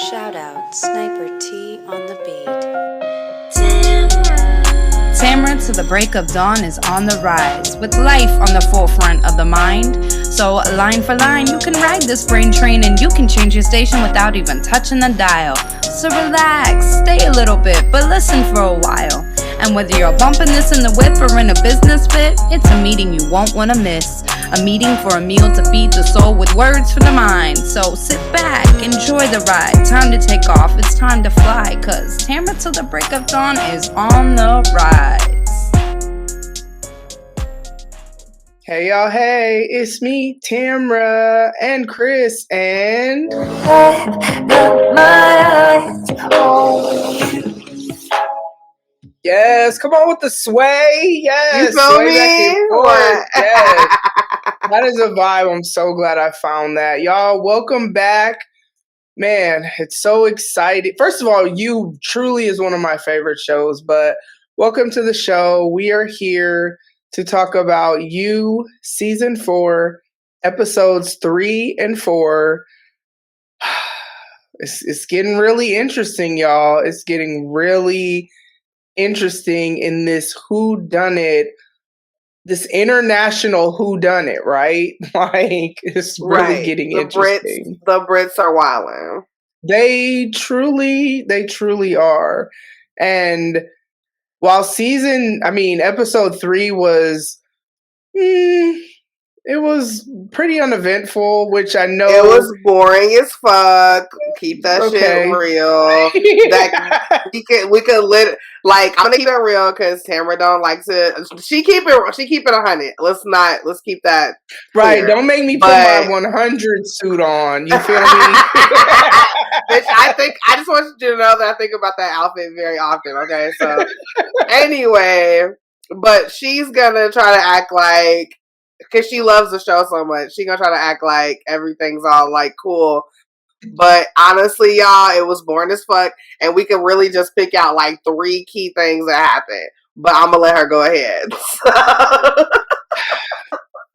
Shout out Sniper T on the beat. Tamara to the break of dawn is on the rise, with life on the forefront of the mind. So line for line, you can ride this brain train and you can change your station without even touching the dial. So relax, stay a little bit, but listen for a while. And whether you're bumping this in the whip or in a business fit, it's a meeting you won't want to miss. A meeting for a meal to feed the soul with words for the mind. So sit back, enjoy the ride. Time to take off, it's time to fly. Cause Tamara till the break of dawn is on the rise. Hey y'all, hey, it's me, Tamara, and Khris, and I've got my eyes on you. yes, come on with the sway, yes, You feel sway me? back and forth, yes. That is a vibe. I'm so glad I found that. Y'all, welcome back. Man, it's so exciting. First of all, You truly is one of my favorite shows, but welcome to the show. We are here to talk about Youuuu Season 4, Episodes 3 and 4. It's getting really interesting, y'all. It's getting really interesting in this whodunit, this international whodunit, right? Like, it's really getting interesting. The Brits are wilding. They truly are. And while episode 3 was, it was pretty uneventful, which I know it was boring as fuck. Keep that shit real. That we could like, I'm gonna keep it real because Tamara don't like to. She keep it 100. Let's keep that right. clear. Don't make me put my 100 suit on. You feel me? Bitch, I just want you to know that I think about that outfit very often. Okay, so anyway, but she's gonna try to act like, because she loves the show so much, she's gonna try to act like everything's all like cool. But honestly, y'all, it was boring as fuck, and we could really just pick out like 3 key things that happened. But I'm gonna let her go ahead.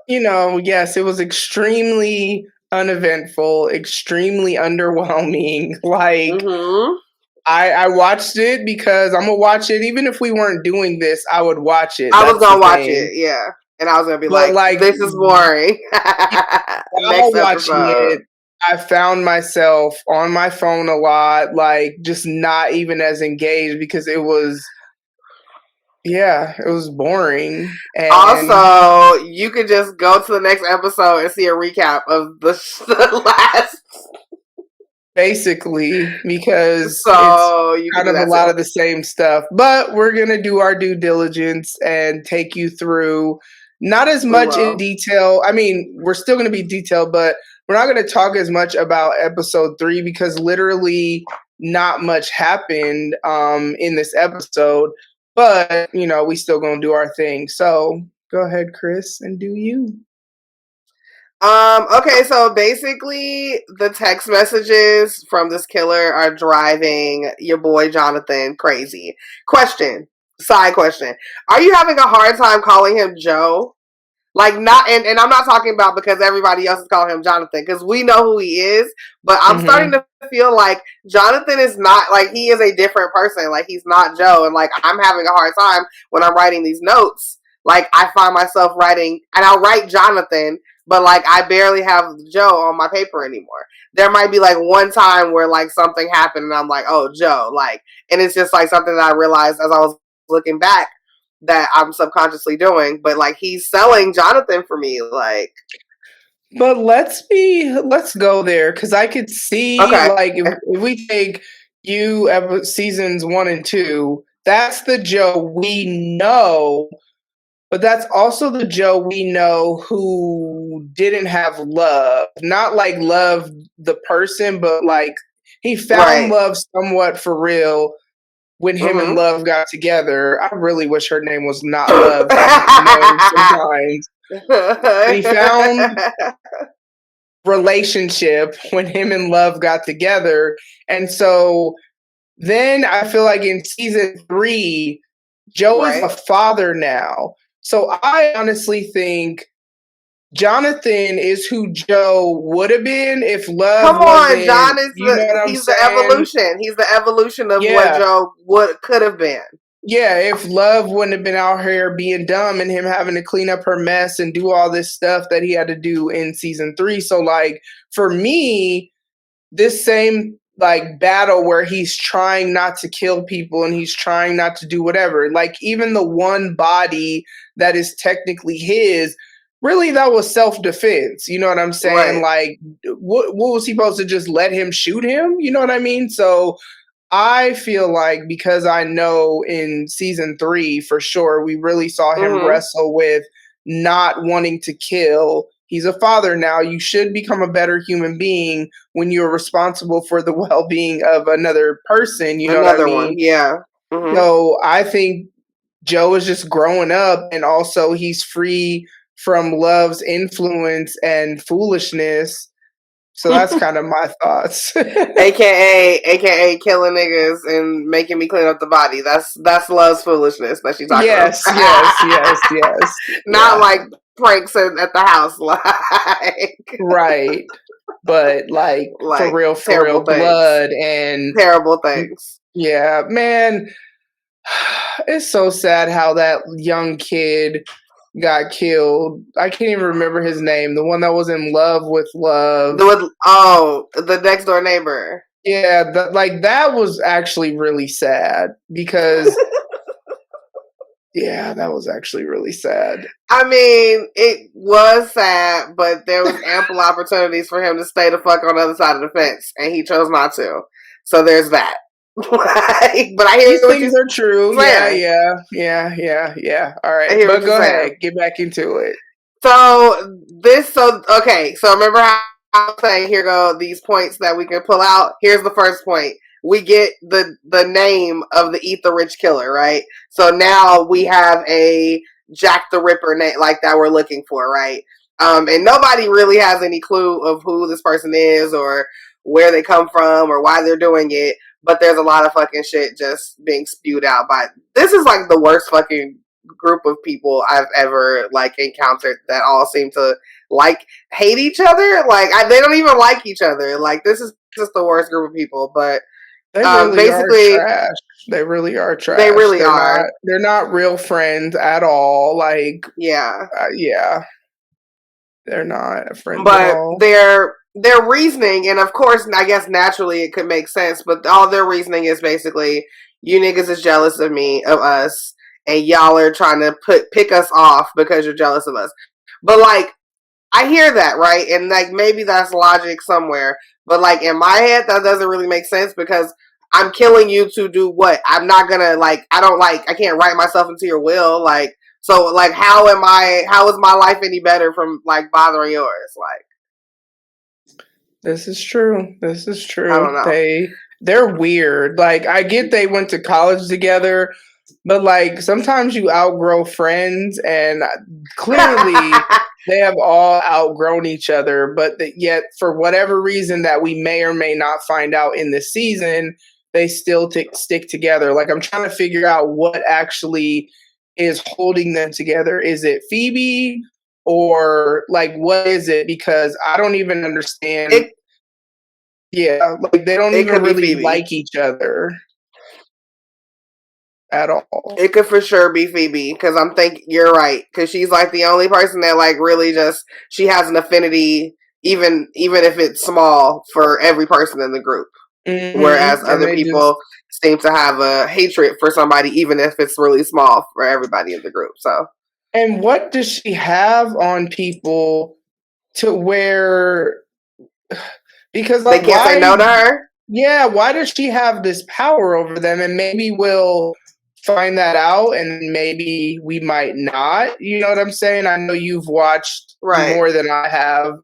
Yes, it was extremely uneventful, extremely underwhelming. Like, I watched it because I'm gonna watch it. Even if we weren't doing this, I would watch it. I was gonna watch it, yeah. And I was gonna be like, this is boring. While watching it, I found myself on my phone a lot, like just not even as engaged because it was boring. And also, you could just go to the next episode and see a recap of the last. Basically, because it's kind of a lot of the same stuff. But we're gonna do our due diligence and take you through. Not as much in detail. I mean, we're still going to be detailed, but we're not going to talk as much about episode 3 because literally not much happened in this episode. But, we still going to do our thing. So go ahead, Khris, and do you. Okay, so basically the text messages from this killer are driving your boy Jonathan crazy. Side question. Are you having a hard time calling him Joe? Like, not, and I'm not talking about because everybody else is calling him Jonathan, because we know who he is, but I'm starting to feel like Jonathan is not, like, he is a different person. Like, he's not Joe, and, like, I'm having a hard time when I'm writing these notes. Like, I find myself writing, and I'll write Jonathan, but, like, I barely have Joe on my paper anymore. There might be, like, one time where, like, something happened, and I'm like, oh, Joe, like, and it's just, like, something that I realized as I was looking back that I'm subconsciously doing, but like he's selling Jonathan for me, like. But let's go there because I could see like if we take Youuuu seasons 1 and 2, that's the Joe we know, but that's also the Joe we know who didn't have love, not like love the person, but like he found love somewhat for real. When him and Love got together, I really wish her name was not Love. Sometimes. He found relationship when him and Love got together. And so then I feel like in season 3, Joe is a father now. So I honestly think Jonathan is who Joe would have been if love Come on, wasn't. John is you know what I'm he's saying? the evolution. He's the evolution of what Joe could have been. Yeah, if love wouldn't have been out here being dumb and him having to clean up her mess and do all this stuff that he had to do in season 3. So like for me, this same like battle where he's trying not to kill people and he's trying not to do whatever, like even the one body that is technically his, really that was self-defense. You know what I'm saying? Right. Like what was he supposed to just let him shoot him? You know what I mean? So I feel like because I know in season 3 for sure, we really saw him wrestle with not wanting to kill. He's a father now. You should become a better human being when you're responsible for the well-being of another person. You know what I mean? One, yeah. So I think Joe is just growing up, and also he's free from love's influence and foolishness. So that's kind of my thoughts. AKA killing niggas and making me clean up the body. That's love's foolishness that she's talking about. Yes. Not like pranks at the house, like right. But like for real, things. blood and terrible things. Yeah, man. It's so sad how that young kid got killed. I can't even remember his name. The one that was in love with love. The next door neighbor. Yeah, that was actually really sad because yeah, that was actually really sad. I mean, it was sad, but there was ample opportunities for him to stay the fuck on the other side of the fence, and he chose not to. So there's that. But I hear these things are true. Yeah. All right, but go ahead, get back into it. So remember how I was saying here go these points that we can pull out. Here's the first point. We get the name of the Eat the Rich killer, right? So now we have a Jack the Ripper name like that we're looking for, right? And nobody really has any clue of who this person is or where they come from or why they're doing it. But there's a lot of fucking shit just being spewed out by. This is like the worst fucking group of people I've ever like encountered that all seem to like hate each other. Like they don't even like each other. Like this is just the worst group of people. But they really basically are trash. They really are trash. They really are. They're not real friends at all. Like yeah. They're not friends but at all. Their reasoning, and of course, I guess naturally it could make sense, but all their reasoning is basically, you niggas is jealous of us, and y'all are trying to pick us off because you're jealous of us. But like, I hear that, right? And like, maybe that's logic somewhere, but like in my head, that doesn't really make sense because I'm killing you to do what? I'm not gonna I can't write myself into your will, like, so like, how is my life any better from like bothering yours? Like, this is true. I don't know. They're weird. Like, I get they went to college together, but like sometimes you outgrow friends, and clearly they have all outgrown each other. But yet, for whatever reason that we may or may not find out in this season, they still stick together. Like, I'm trying to figure out what actually is holding them together. Is it Phoebe? Or like, what is it? Because I don't even understand. Like they don't even really like each other at all. It could for sure be Phoebe because I'm thinking you're right because she's like the only person that like really she has an affinity even if it's small for every person in the group. Mm-hmm. Whereas other people seem to have a hatred for somebody even if it's really small for everybody in the group. So. And what does she have on people to where, because like, they can't say no to her? Yeah, why does she have this power over them? And maybe we'll find that out and maybe we might not. You know what I'm saying? I know you've watched more than I have.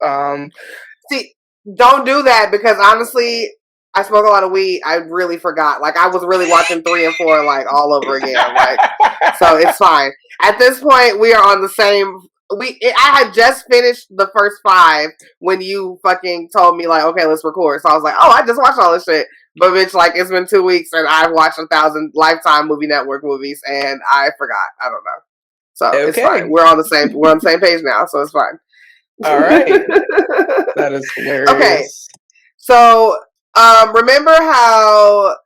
See, don't do that because honestly, I smoke a lot of weed. I really forgot. Like, I was really watching 3 and 4 like all over again. Like, so it's fine. At this point, we are on the same. I had just finished the first 5 when you fucking told me like, okay, let's record. So I was like, oh, I just watched all this shit. But bitch, like, it's been 2 weeks and I've watched 1,000 Lifetime Movie Network movies and I forgot. I don't know. So it's fine. We're on the same page now, so it's fine. All right. That is hilarious. Okay. So, remember how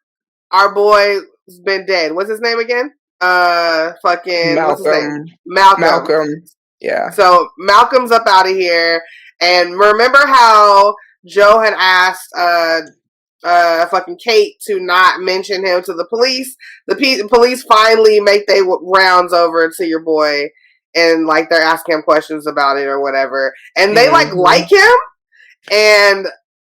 our boy's been dead? What's his name again? Fucking Malcolm. what's his name? Malcolm. Yeah. So Malcolm's up out of here, and remember how Joe had asked fucking Kate to not mention him to the police. The police finally make their rounds over to your boy, and like they're asking him questions about it or whatever, and they like him, and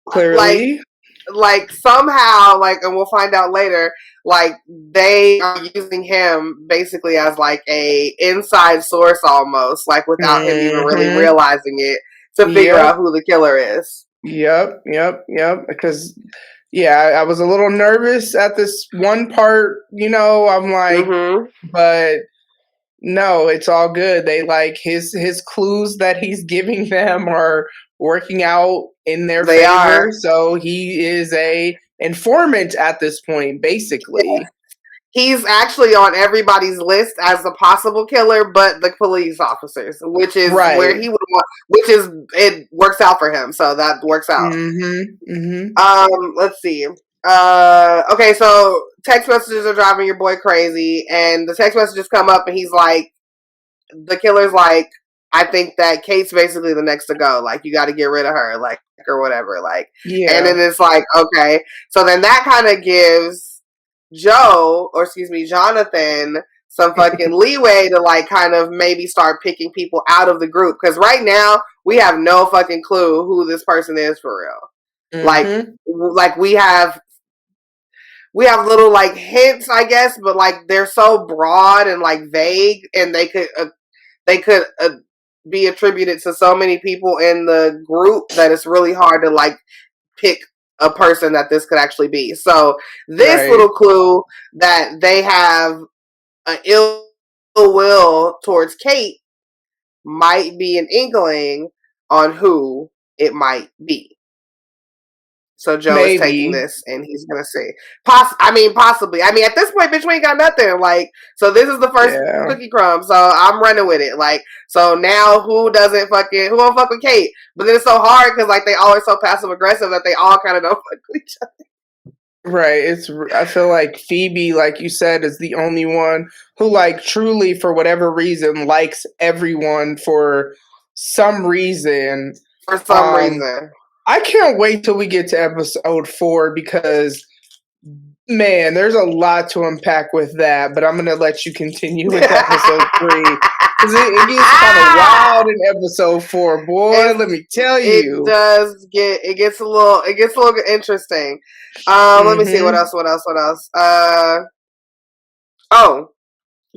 clearly, like somehow, like, and we'll find out later, like they are using him basically as like a inside source almost, like without him even really realizing it, to figure out who the killer is. Yep. Because I was a little nervous at this one part, I'm like, but no, it's all good. They like his clues that he's giving them are working out in their favor. So he is a informant at this point, basically. Yeah. He's actually on everybody's list as a possible killer, but the police officers, which is where he would want, it works out for him. So that works out. Let's see. Okay, so text messages are driving your boy crazy, and the text messages come up, and he's like, the killer's like, I think that Kate's basically the next to go. Like, you got to get rid of her, like, or whatever. Like, and then it's like, okay. So then that kind of gives Jonathan some fucking leeway to like kind of maybe start picking people out of the group. Because right now we have no fucking clue who this person is for real. Like we have little like hints, I guess, but like they're so broad and like vague, and they could be attributed to so many people in the group that it's really hard to like pick a person that this could actually be. So this little clue that they have an ill will towards Kate might be an inkling on who it might be. So Joe is taking this, and he's gonna see. Possibly. I mean, at this point, bitch, we ain't got nothing. Like, so this is the first cookie crumb. So I'm running with it. Like, so now who won't fuck with Kate? But then it's so hard because like they all are so passive aggressive that they all kind of don't fuck with each other. Right. I feel like Phoebe, like you said, is the only one who like truly, for whatever reason, likes everyone for some reason. I can't wait till we get to episode 4 because, man, there's a lot to unpack with that. But I'm going to let you continue with episode 3 because it gets kind of wild in episode 4, boy. Let me tell you, it gets a little interesting. Let me see what else. I'm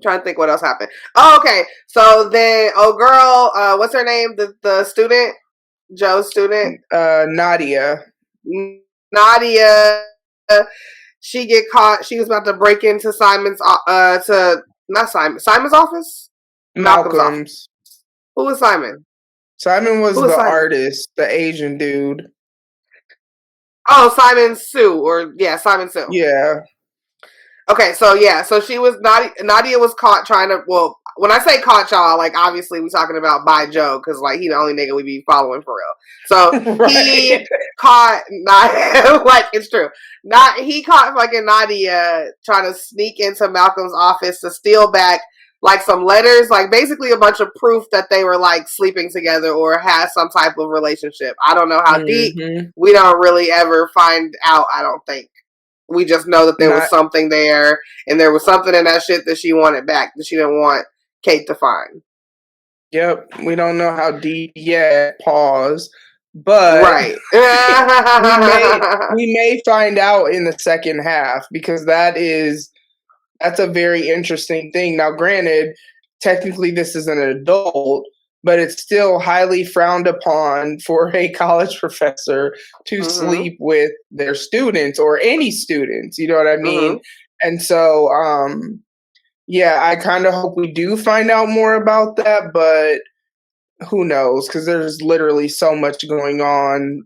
trying to think what else happened. Oh, okay. So then, what's her name? The student. Joe's student? Nadia. She get caught. She was about to break into Simon's office? Malcolm's office. Who was Simon? Simon was the artist, the Asian dude. Oh, Simon Sue. Simon Sue. Yeah. Okay, so she was Nadia was caught trying to, well, when I say caught, y'all, like obviously we talking about by Joe, because like he the only nigga we be following for real. So he caught Nadia, like it's true. He caught fucking Nadia trying to sneak into Malcolm's office to steal back like some letters, like basically a bunch of proof that they were like sleeping together or had some type of relationship. I don't know how deep. We don't really ever find out, I don't think. We just know that there was something there, and there was something in that shit that she wanted back that she didn't want Kate to find. Yep. We don't know how deep yet. Pause. But we may find out in the second half, because that's a very interesting thing. Now, granted, technically this is an adult, but it's still highly frowned upon for a college professor to sleep with their students or any students. You know what I mean? And so, I kind of hope we do find out more about that, but who knows? Because there's literally so much going on.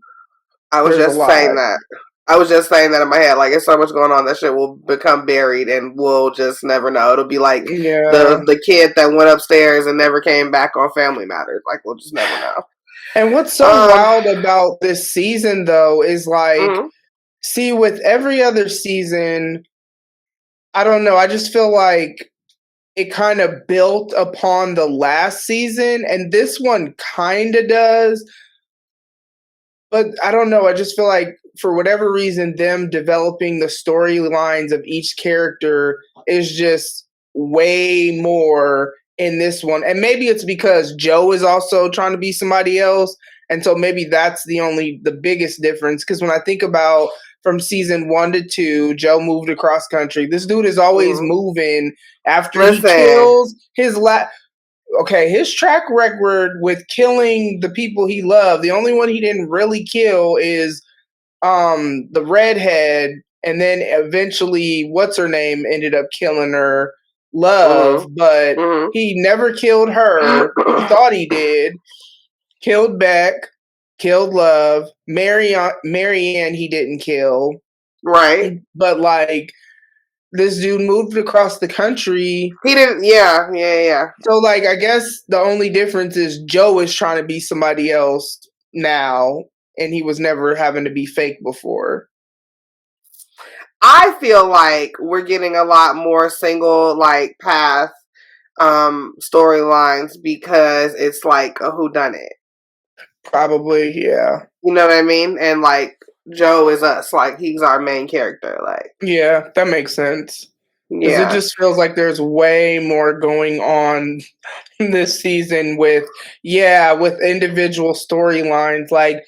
I was just saying that in my head. Like, there's so much going on that shit will become buried, and we'll just never know. It'll be like the kid that went upstairs and never came back on Family Matters. Like, we'll just never know. And what's so wild about this season, though, is like, see, with every other season, I don't know. I just feel like it kind of built upon the last season, and this one kind of does. But I don't know. I just feel like for whatever reason, them developing the storylines of each character is just way more in this one. And maybe it's because Joe is also trying to be somebody else. And so maybe that's the biggest difference. Because when I think about from season 1 to 2, Joe moved across country. This dude is always moving after he kills his his track record with killing the people he loved. The only one he didn't really kill is the redhead, and then eventually what's her name ended up killing her, Love, but he never killed her. He thought he did. Killed Beck, killed Love, Marianne he didn't kill. Right. But like this dude moved across the country. He didn't. Yeah. So, like, I guess the only difference is Joe is trying to be somebody else now, and he was never having to be fake before. I feel like we're getting a lot more single like path storylines because it's like a whodunit. Probably, yeah. You know what I mean? And like Joe is us, like he's our main character. Like, yeah, that makes sense. Because it just feels like there's way more going on this season with individual storylines. Like,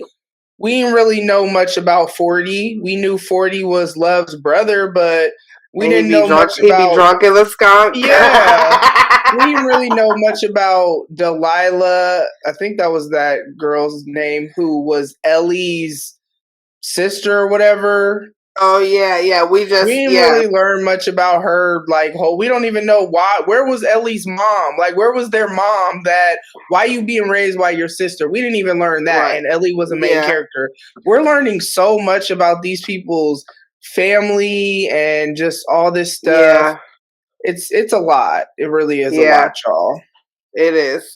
we didn't really know much about 40. We knew 40 was Love's brother, but we didn't know much about... He'd be drunk as a skunk. Yeah. We didn't really know much about Delilah. I think that was that girl's name who was Ellie's sister or whatever. Oh yeah. We didn't really learn much about her. Like, we don't even know why. Where was Ellie's mom? Like, where was their mom? Why you being raised by your sister? We didn't even learn that. Right. And Ellie was a main character. We're learning so much about these people's family and just all this stuff. Yeah. It's a lot. It really is a lot, y'all. It is.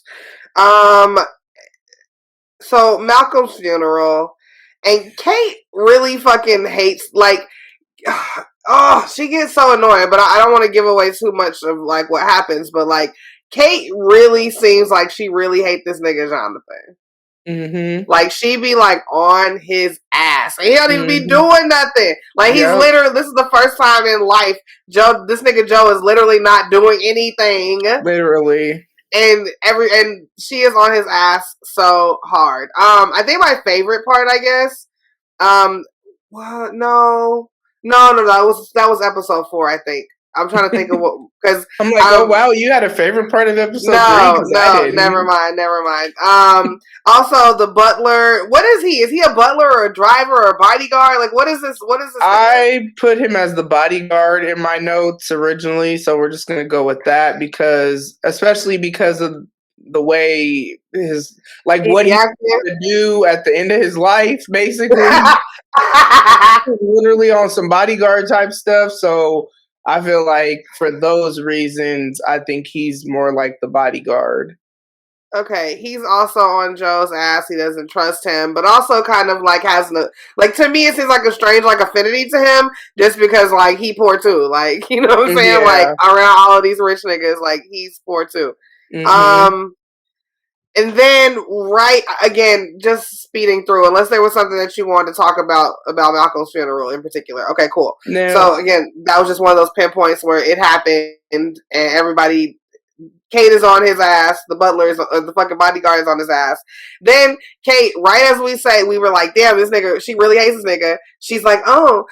So Malcolm's funeral. And Kate really fucking hates, like, she gets so annoying, but I don't want to give away too much of, like, what happens, but, like, Kate really seems like she really hates this nigga Jonathan. Mm-hmm. Like, she be, like, on his ass. And he don't even be doing nothing. Like, he's literally, this is the first time in life, this nigga Joe is literally not doing anything. Literally. And she is on his ass so hard. I think my favorite part, I guess. Well, no. That was episode 4, I think. I'm trying to think of what, because I'm like, oh wow, you had a favorite part of episode 3? No, never mind. Also, the butler. What is he? Is he a butler or a driver or a bodyguard? Like, what is this? I put him as the bodyguard in my notes originally, so we're just gonna go with that especially because of the way what he had to do at the end of his life, basically. Literally on some bodyguard type stuff. So I feel like for those reasons, I think he's more like the bodyguard. Okay, he's also on Joe's ass. He doesn't trust him, but also kind of like has to me it seems like a strange like affinity to him, just because like he poor too. Like, you know what I'm saying? Yeah. Like around all of these rich niggas, like he's poor too. Mm-hmm. And then just speeding through, unless there was something that you wanted to talk about Malcolm's funeral in particular. Okay, cool. No. So again, that was just one of those pinpoints where it happened and everybody. Kate is on his ass. The butler is, the fucking bodyguard is on his ass. Then Kate, right as we say, we were like, damn, this nigga, she really hates this nigga. She's like, oh,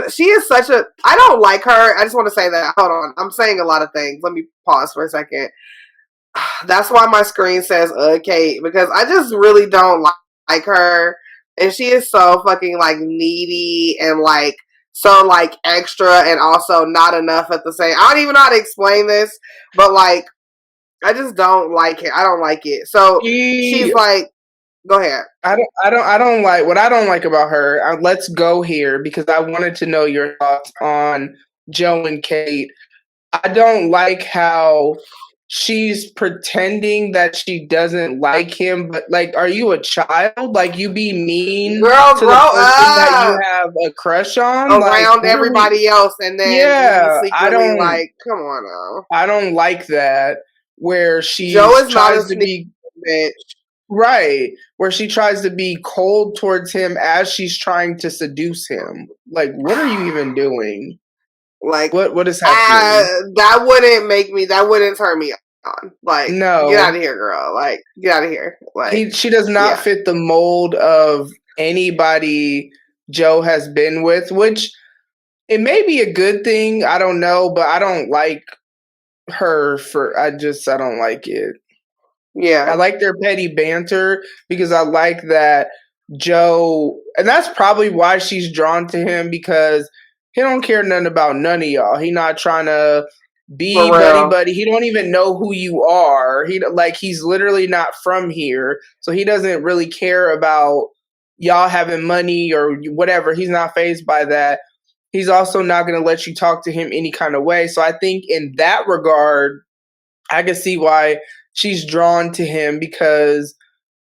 she is such a, I don't like her. I just want to say that. Hold on. I'm saying a lot of things. Let me pause for a second. That's why my screen says, Kate, because I just really don't like her. And she is so fucking like needy and like, so like extra and also not enough at the same. I don't even know how to explain this, but like, I just don't like it. I don't like it. So she's like, go ahead. I don't like what I don't like about her. Let's go here because I wanted to know your thoughts on Joe and Kate. I don't like how she's pretending that she doesn't like him, but like, are you a child? Like, you be mean Girl, to grow the person that you up have a crush on, like, around everybody else, and then you be yeah, secretly like, come on now. I don't like that. Where Joe is not tries a to be bitch. right, where she tries to be cold towards him as she's trying to seduce him. Like, what are you even doing? Like, what is happening? that wouldn't turn me on. Like, No, get out of here, girl. Like, get out of here. Like, she does not fit the mold of anybody Joe has been with, which it may be a good thing. I don't know, but I don't like her I don't like it. Yeah. I like their petty banter because I like that Joe, and that's probably why she's drawn to him, because he don't care nothing about none of y'all. He not trying to be buddy. He don't even know who you are. He's literally not from here, so he doesn't really care about y'all having money or whatever. He's not fazed by that. He's also not going to let you talk to him any kind of way. So I think in that regard, I can see why she's drawn to him, because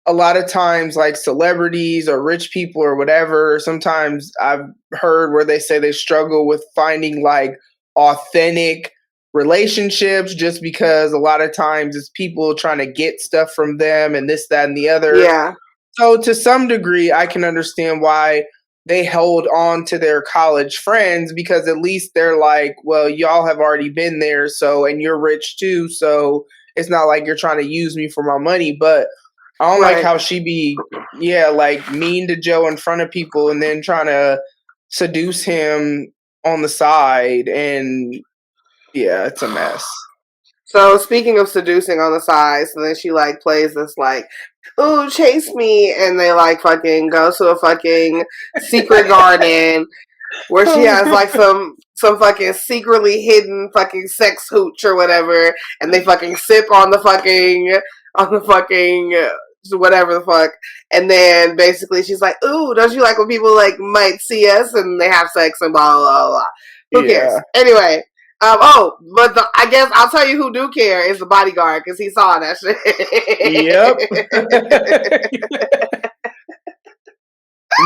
a lot of times, like, celebrities or rich people or whatever, sometimes I've heard where they say they struggle with finding like authentic relationships, just because a lot of times it's people trying to get stuff from them and this, that, and the other. Yeah. So to some degree, I can understand why they held on to their college friends, because at least they're like, well, y'all have already been there, so, and you're rich too, so it's not like you're trying to use me for my money. But I don't like how she be, like, mean to Joe in front of people and then trying to seduce him on the side, and it's a mess. So speaking of seducing on the side, so then she like plays this like, ooh, chase me, and they like fucking go to a fucking secret garden where she has like some fucking secretly hidden fucking sex hooch or whatever, and they fucking sip on the fucking whatever the fuck, and then basically she's like, ooh, don't you like when people like might see us, and they have sex and blah blah blah. Who cares? Anyway. But I guess I'll tell you who do care is the bodyguard, because he saw that shit.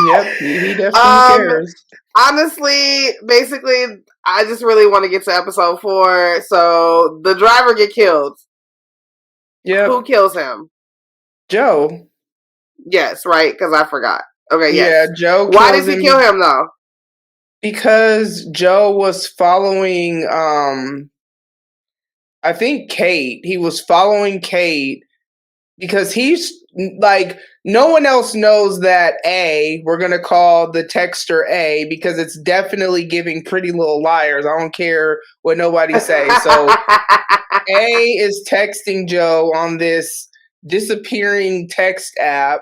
Yep, he definitely cares. Honestly, basically, I just really want to get to episode 4. So the driver get killed. Yeah. Who kills him? Joe. Yes, right, because I forgot. Okay, yes. Yeah, Joe. Why did he kill him though? Because Joe was following, I think Kate. He was following Kate because he's like, no one else knows that we're going to call the texter A, because it's definitely giving Pretty Little Liars. I don't care what nobody say. So A is texting Joe on this disappearing text app,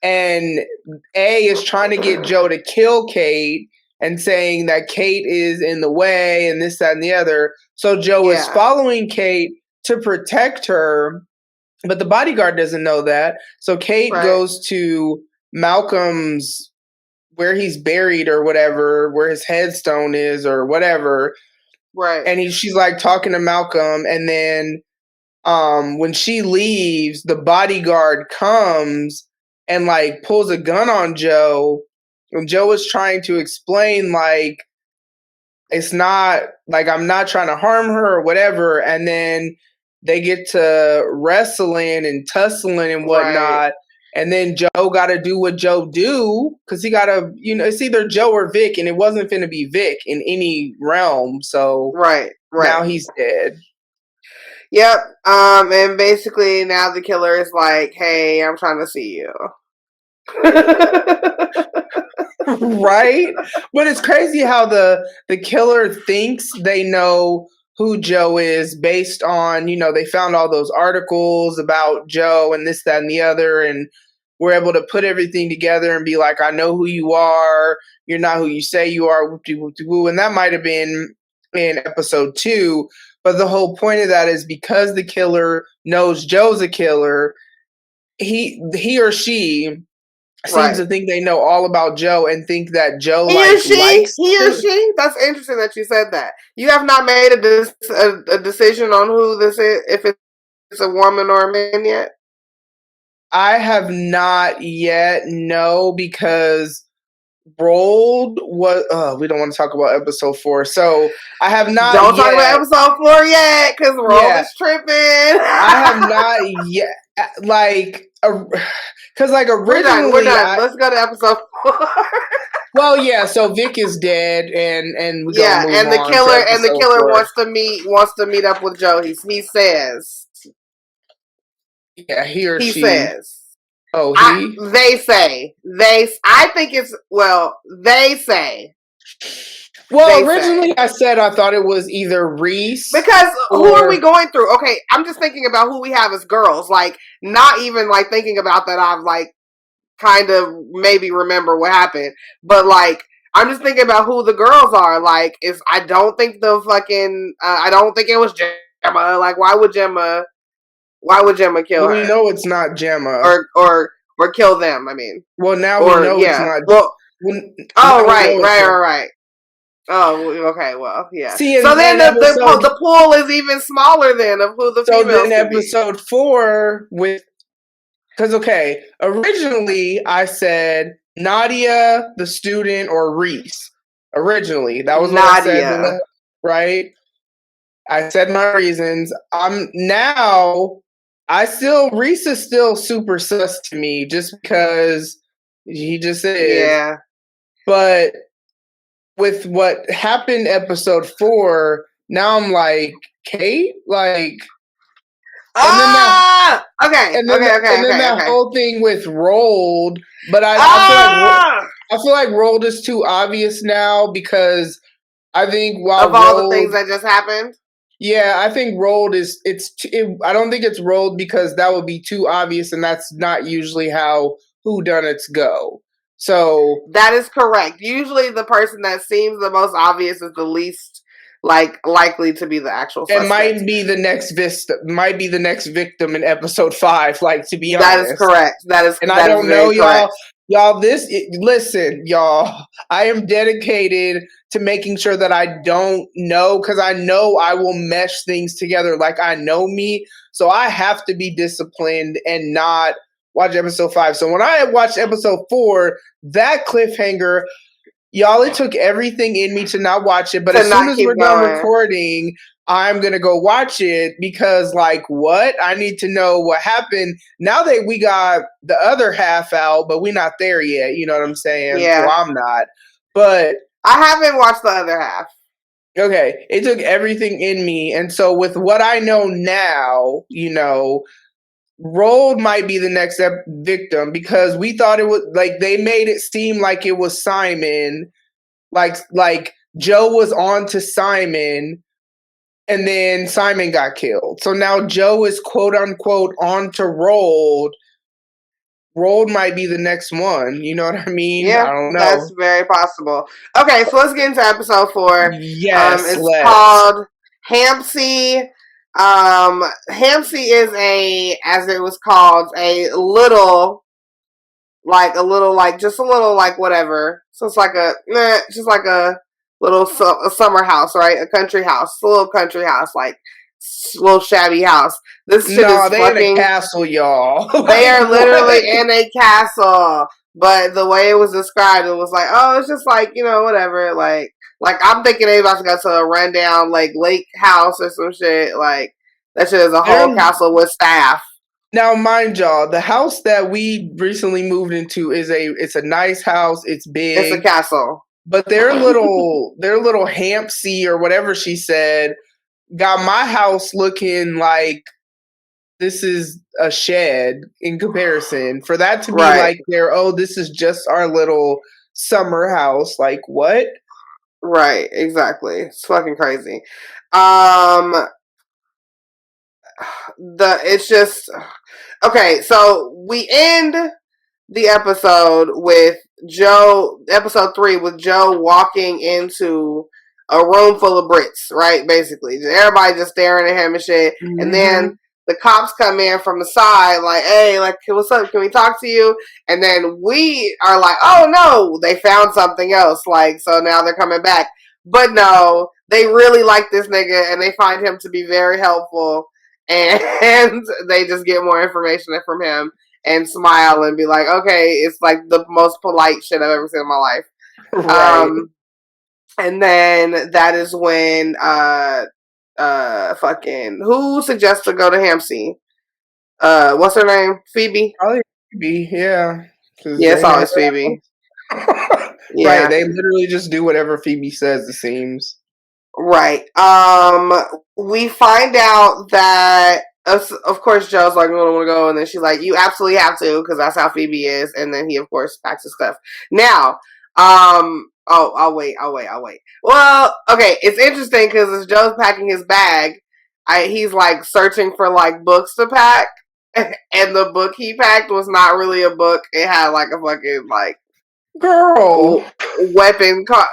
and A is trying to get Joe to kill Kate and saying that Kate is in the way and this, that, and the other. So Joe is following Kate to protect her, but the bodyguard doesn't know that. So Kate goes to Malcolm's, where he's buried or whatever, where his headstone is or whatever. Right. And she's like talking to Malcolm, and then when she leaves, the bodyguard comes and like pulls a gun on Joe. And Joe is trying to explain, like, it's not like I'm not trying to harm her or whatever. And then they get to wrestling and tussling and whatnot. And then Joe got to do what Joe do, because he got to, it's either Joe or Vic, and it wasn't going to be Vic in any realm. So now he's dead. Yep. And basically now the killer is like, hey, I'm trying to see you. Right? But it's crazy how the killer thinks they know who Joe is based on, they found all those articles about Joe and this, that, and the other, and we're able to put everything together and be like, I know who you are. You're not who you say you are. And that might have been in episode 2. But the whole point of that is because the killer knows Joe's a killer, he or she seems to think they know all about Joe and think that Joe he or she. That's interesting that you said that. You have not made a decision on who this is, if it's a woman or a man yet. I have not yet. No, because Rolled was. We don't want to talk about episode 4, so I have not. Don't talk about episode 4 yet, because Rolled is tripping. I have not yet. Like, because like originally, we're done. Let's go to episode 4. Well, yeah. So Vic is dead, and we and the killer wants to meet up with Joe. He says, yeah, he or she says. Oh, they say. I think it's they say. Well, originally I said I thought it was either Reese. Because who are we going through? Okay, I'm just thinking about who we have as girls. Like, not even like thinking about that I've like kind of maybe remember what happened. But like, I'm just thinking about who the girls are. Like, I don't think it was Gemma. Like, why would Gemma kill her? We know it's not Gemma. Or kill them, I mean. Well, now we know it's not. Well, right. Oh, okay, well, yeah. See, so then the pool is even smaller then of who the females So then episode 4 because, okay, originally I said Nadia, the student, or Reese. Originally. That was what I said, right? I said my reasons. Reese is still super sus to me just because he just is. Yeah. But with what happened episode 4, now I'm like, Kate? Like... Okay. And then that whole thing with Rolled, but I feel like Rolled is too obvious now because I think of all the things that just happened. Yeah, I think Rolled I don't think it's Rolled because that would be too obvious, and that's not usually how whodunits go. So that is correct. Usually, the person that seems the most obvious is the least likely to be the actual suspect. It might be the next victim in episode 5. Like, to be honest, that is correct. And I don't know, y'all. Listen, y'all. I am dedicated to making sure that I don't know, because I know I will mesh things together. Like, I know me, so I have to be disciplined and not watch episode 5. So when I watched episode 4, that cliffhanger, y'all, it took everything in me to not watch it. But as soon as we're done recording, I'm going to go watch it because, like, what? I need to know what happened. Now that we got the other half out, but we're not there yet. You know what I'm saying? Yeah. Well, I'm not. But I haven't watched the other half. Okay. It took everything in me. And so with what I know now, Rolled might be the next victim because we thought it was, like, they made it seem like it was Simon. Like Joe was on to Simon, and then Simon got killed. So now Joe is quote unquote on to Rolled. Rolled might be the next one. You know what I mean? Yeah, I don't know. That's very possible. Okay, so let's get into episode 4. Yes, it's called Hampsey. Hampsey is as it was called, just a little whatever. So it's like just like a little a summer house, right? A country house, a little country house, like little shabby house. This shit is in a castle, y'all. They are literally in a castle. But the way it was described, it was like, oh, it's just like, whatever. Like I'm thinking they about to go to a rundown lake house or some shit. Like, that shit is a whole castle with staff. Now, mind y'all, the house that we recently moved into it's a nice house. It's big. It's a castle. But their little Hampsey or whatever she said got my house looking like this is a shed in comparison. For that to be like this is just our little summer house. Like, what? Right, exactly. It's fucking crazy. It's just okay, so we end the episode with episode 3 with Joe walking into a room full of Brits, right? Basically, everybody just staring at him and shit. Mm-hmm. And then the cops come in from the side, like, hey, like, what's up? Can we talk to you? And then we are like, oh no, they found something else. Like, so now they're coming back. But no, they really like this nigga and they find him to be very helpful. And they just get more information from him and smile and be like, okay, it's like the most polite shit I've ever seen in my life. Right. And then that is when fucking who suggests to go to Hampsey? What's her name? Phoebe? Probably Phoebe, yeah. Yeah, it's always Phoebe. Yeah. Right, they literally just do whatever Phoebe says, it seems. Right. We find out that of course Joe's like, I don't want to go, and then she's like, you absolutely have to, because that's how Phoebe is, and then he of course packs his stuff. Now, I'll wait. Well, okay, it's interesting because as Joe's packing his bag, he's like searching for like books to pack, and the book he packed was not really a book. It had like a fucking like girl weapon a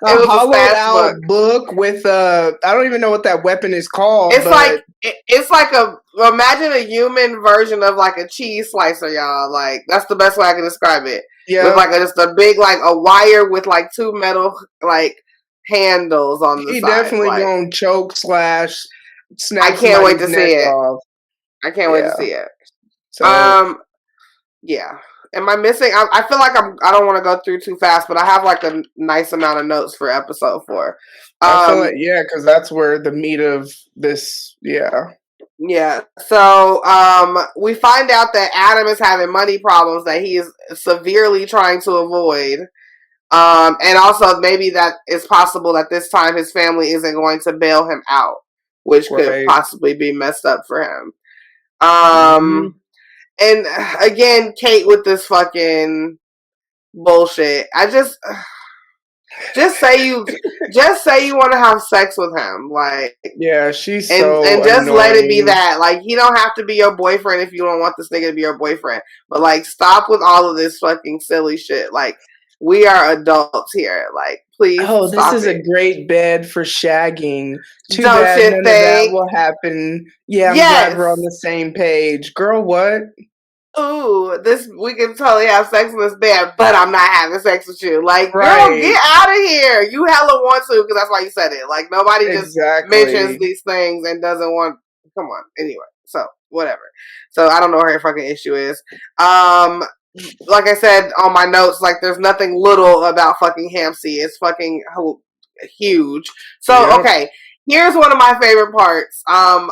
hollowed out book with I don't even know what that weapon is called. It's like imagine a human version of like a cheese slicer, y'all. Like, that's the best way I can describe it. Yeah, with like just a big like a wire with like two metal like handles on the side. He definitely like, gonna choke / snap. I can't wait to see it. Off. I can't wait to see it. So, yeah. Am I missing? I feel like I don't want to go through too fast, but I have like a nice amount of notes for episode 4. I feel like, yeah, because that's where the meat of this, yeah. Yeah. So we find out that Adam is having money problems that he is severely trying to avoid. And also maybe that it's possible that this time his family isn't going to bail him out, which could possibly be messed up for him. And again, Kate with this fucking bullshit. I just say you want to have sex with him, like, yeah, she's and just let it be that. Like, he don't have to be your boyfriend if you don't want this nigga to be your boyfriend. But like, stop with all of this fucking silly shit. Like, we are adults here. Like, please. Oh, this is a great bed for shagging. Too bad none of that will happen. Yeah, I'm glad we're on the same page. Girl, what? Ooh, we can totally have sex in this bed, but I'm not having sex with you. Like, girl, get out of here. You hella want to, because that's why you said it. Like, nobody just mentions these things and doesn't want. Come on. Anyway, so whatever. So I don't know what her fucking issue is. Like I said on my notes, like, there's nothing little about fucking Hampsey. It's fucking huge. So okay, here's one of my favorite parts. I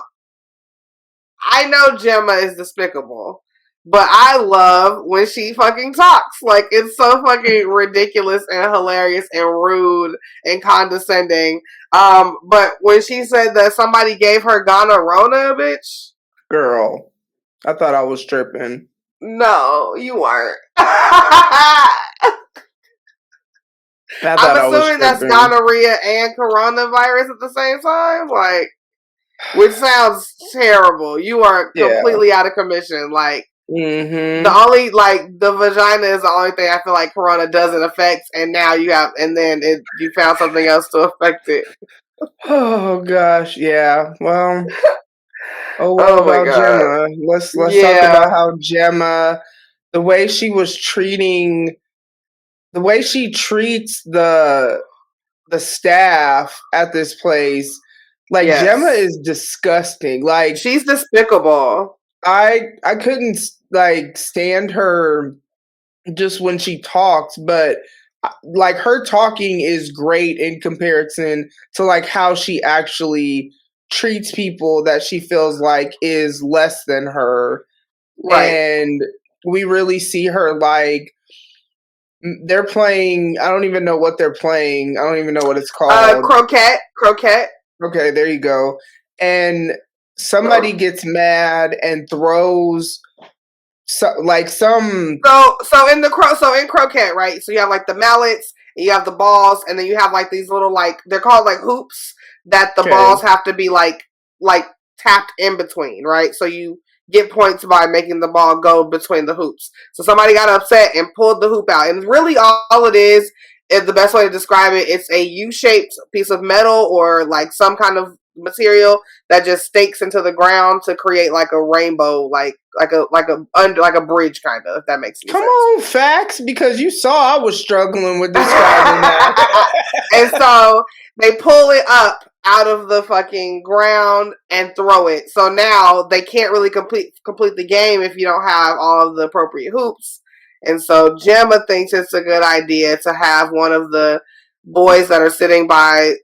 know Gemma is despicable. But I love when she fucking talks. Like, it's so fucking ridiculous and hilarious and rude and condescending. But when she said that somebody gave her gonorrhea, bitch. Girl, I thought I was tripping. No, you weren't. I'm assuming that's gonorrhea and coronavirus at the same time. Like, which sounds terrible. You are completely out of commission. Like, the only, like, the vagina is the only thing I feel like corona doesn't affect, and now you have, and then you found something else to affect it. Oh gosh, yeah. Well, about Gemma. Let's talk about how Gemma, the way she treats the staff at this place. Like, Gemma is disgusting. Like, she's despicable. I couldn't like stand her just when she talks, but like, her talking is great in comparison to like how she actually treats people that she feels like is less than her. Right. And we really see her, like, they're playing, I don't even know what they're playing. I don't even know what it's called. Croquet. Okay, there you go. And somebody gets mad and throws in croquet, right? So you have like the mallets, and you have the balls, and then you have like these little, like, they're called like hoops that the balls have to be like tapped in between, right? So you get points by making the ball go between the hoops. So somebody got upset and pulled the hoop out, and really all it is the best way to describe it. It's a U-shaped piece of metal or like some kind of material that just stakes into the ground to create like a rainbow, like a bridge, kind of. If that makes any sense. Come on, facts, because you saw I was struggling with describing that. And so they pull it up out of the fucking ground and throw it. So now they can't really complete the game if you don't have all of the appropriate hoops. And so Gemma thinks it's a good idea to have one of the boys that are sitting by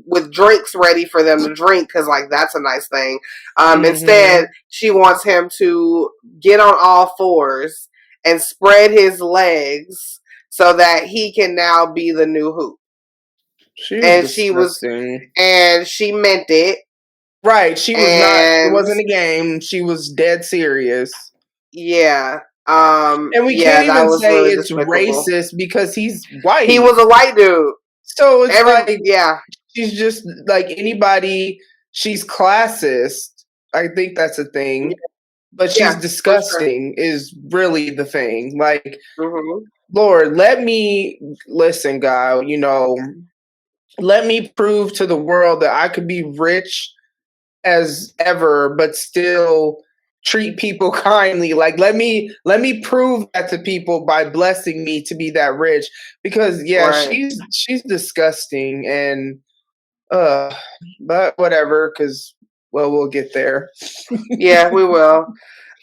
with drinks ready for them to drink, because like that's a nice thing. Instead, she wants him to get on all fours and spread his legs so that he can now be the new hoop. She meant it. Right. She was not. It wasn't a game. She was dead serious. Yeah. And we can't even say really it's racist because he's white. He was a white dude. So it's she's just like anybody. She's classist. I think that's a thing. But she's disgusting is really the thing. Like, Lord, let me listen, guy. Let me prove to the world that I could be rich as ever, but still treat people kindly. Like, let me prove that to people by blessing me to be that rich. Because she's disgusting, and but whatever. Because we'll get there. Yeah, we will.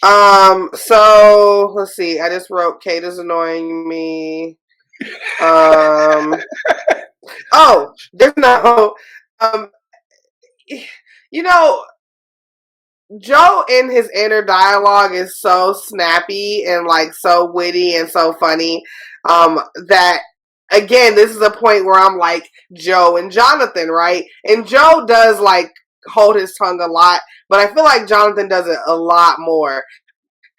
So let's see. I just wrote Kate is annoying me. Oh, there's no. Joe in his inner dialogue is so snappy and like so witty and so funny. That again, this is a point where I'm like Joe and Jonathan, right? And Joe does like hold his tongue a lot, but I feel like Jonathan does it a lot more.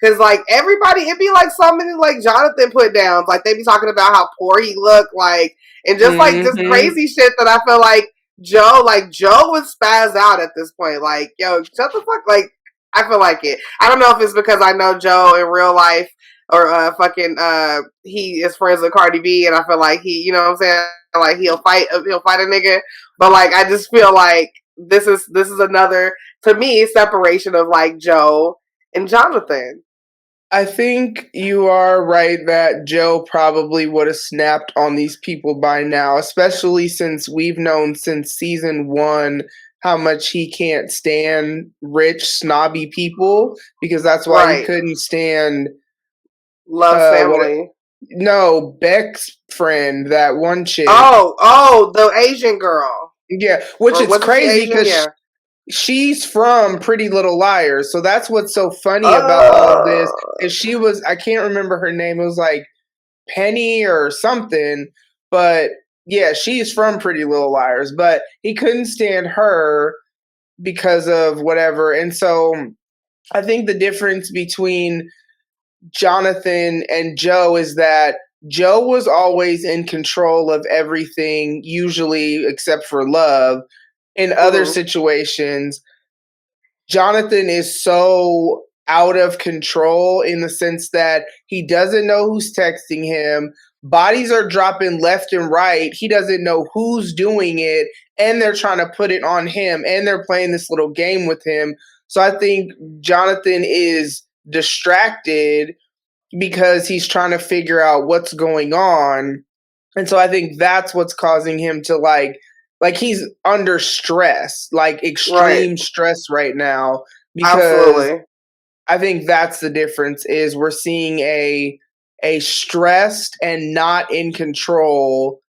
Cause like everybody, it'd be like so many like Jonathan put downs. Like they be talking about how poor he looked, like, and just like this crazy shit that I feel like Joe would spaz out at this point. Like, yo, shut the fuck. Like, I feel like it. I don't know if it's because I know Joe in real life or he is friends with Cardi B, and I feel like he, you know what I'm saying? Like he'll fight a nigga. But like I just feel like this is another, to me, separation of like Joe and Jonathan. I think you are right that Joe probably would have snapped on these people by now, especially since we've known since season 1 how much he can't stand rich, snobby people, because that's why he couldn't stand Love Family. Beck's friend, that one chick. Oh, the Asian girl. Yeah, which is crazy because she's from Pretty Little Liars, so that's what's so funny about all of this. And she was, I can't remember her name, it was like Penny or something, but yeah, she's from Pretty Little Liars, but he couldn't stand her because of whatever. And so I think the difference between Jonathan and Joe is that Joe was always in control of everything, usually except for love. In other situations, Jonathan is so out of control in the sense that he doesn't know who's texting him. Bodies are dropping left and right. He doesn't know who's doing it, and they're trying to put it on him, and they're playing this little game with him. So I think Jonathan is distracted because he's trying to figure out what's going on. And so I think that's what's causing him to like he's under stress, like extreme stress right now. Because I think that's the difference is we're seeing a stressed and not in control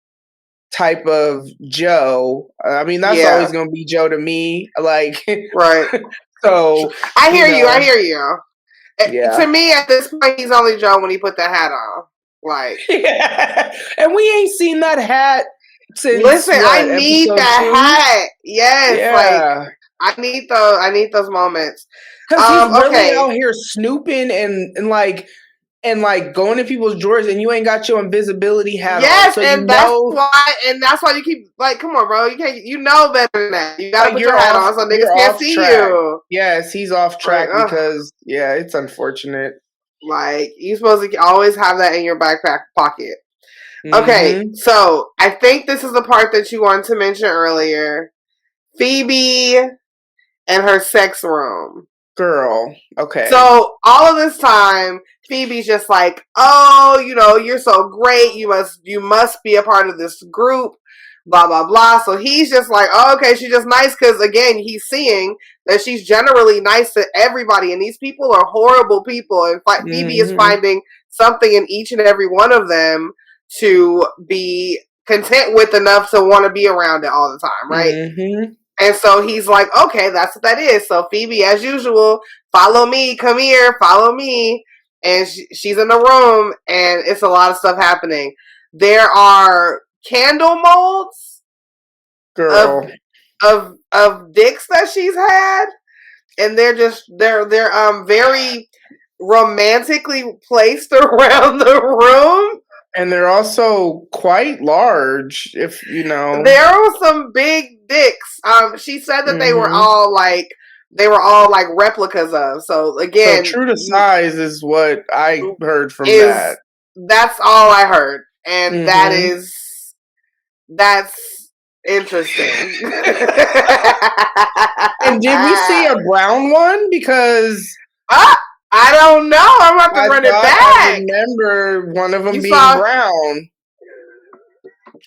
type of Joe. I mean, that's always going to be Joe to me. Like, So I hear you. Yeah. To me, at this point, he's only Joe when he put the hat on. Like, and we ain't seen that hat since. Listen, I need that hat. Yes, like I need those moments. Because he's really out here snooping and going to people's drawers, and you ain't got your invisibility hat on. So and that's why you keep like, come on, bro, you know better than that. You gotta put your hat on so niggas can't see you. Yes, he's off track because it's unfortunate. Like, you're supposed to always have that in your backpack pocket. Okay, so I think this is the part that you wanted to mention earlier. Phoebe and her sex room. Girl, okay. So all of this time, Phoebe's just like, oh, you're so great. You must be a part of this group. Blah blah blah. So he's just like, oh, okay, she's just nice because again, he's seeing that she's generally nice to everybody, and these people are horrible people. And Phoebe is finding something in each and every one of them to be content with enough to want to be around it all the time, right? Mm-hmm. And so he's like, okay, that's what that is. So Phoebe, as usual, follow me, come here, follow me. And she's in the room, and it's a lot of stuff happening. There are candle molds girl of dicks that she's had, and they're very romantically placed around the room. And they're also quite large, if you know. There were some big dicks. She said that they were all like replicas of. So again, so true to size is what I heard from that. That's all I heard, and that's interesting. And did we see a brown one? Because I don't know. I'm about to run it back. I remember one of them being brown.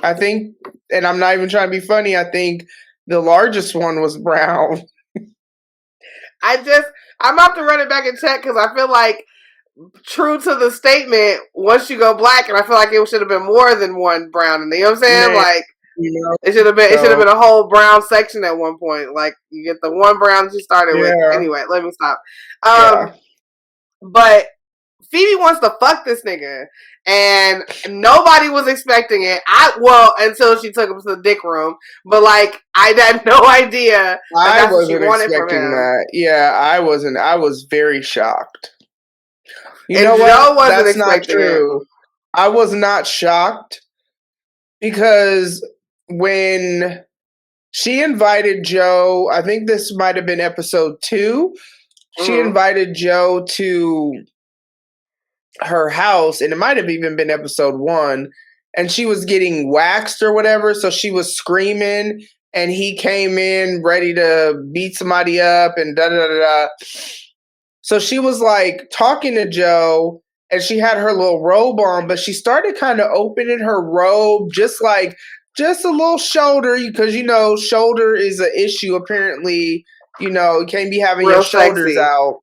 I think, and I'm not even trying to be funny, I think the largest one was brown. I'm about to run it back and check because I feel like, true to the statement, once you go black, and I feel like it should have been more than one brown. You know what I'm saying? Like, it should have been a whole brown section at one point. Like, you get the one brown that you started with. Anyway, let me stop. But Phoebe wants to fuck this nigga, and nobody was expecting it. Until she took him to the dick room. But like, I had no idea I wasn't expecting that. Yeah, I wasn't. I was very shocked. You know what? That's not true. I was not shocked because when she invited Joe, I think this might have been episode 2. She invited Joe to her house, and it might have even been episode 1, and she was getting waxed or whatever, so she was screaming, and he came in ready to beat somebody up and da-da-da-da. So she was like talking to Joe, and she had her little robe on, but she started kind of opening her robe just a little shoulder, because, shoulder is an issue apparently. You can't be having your shoulders out.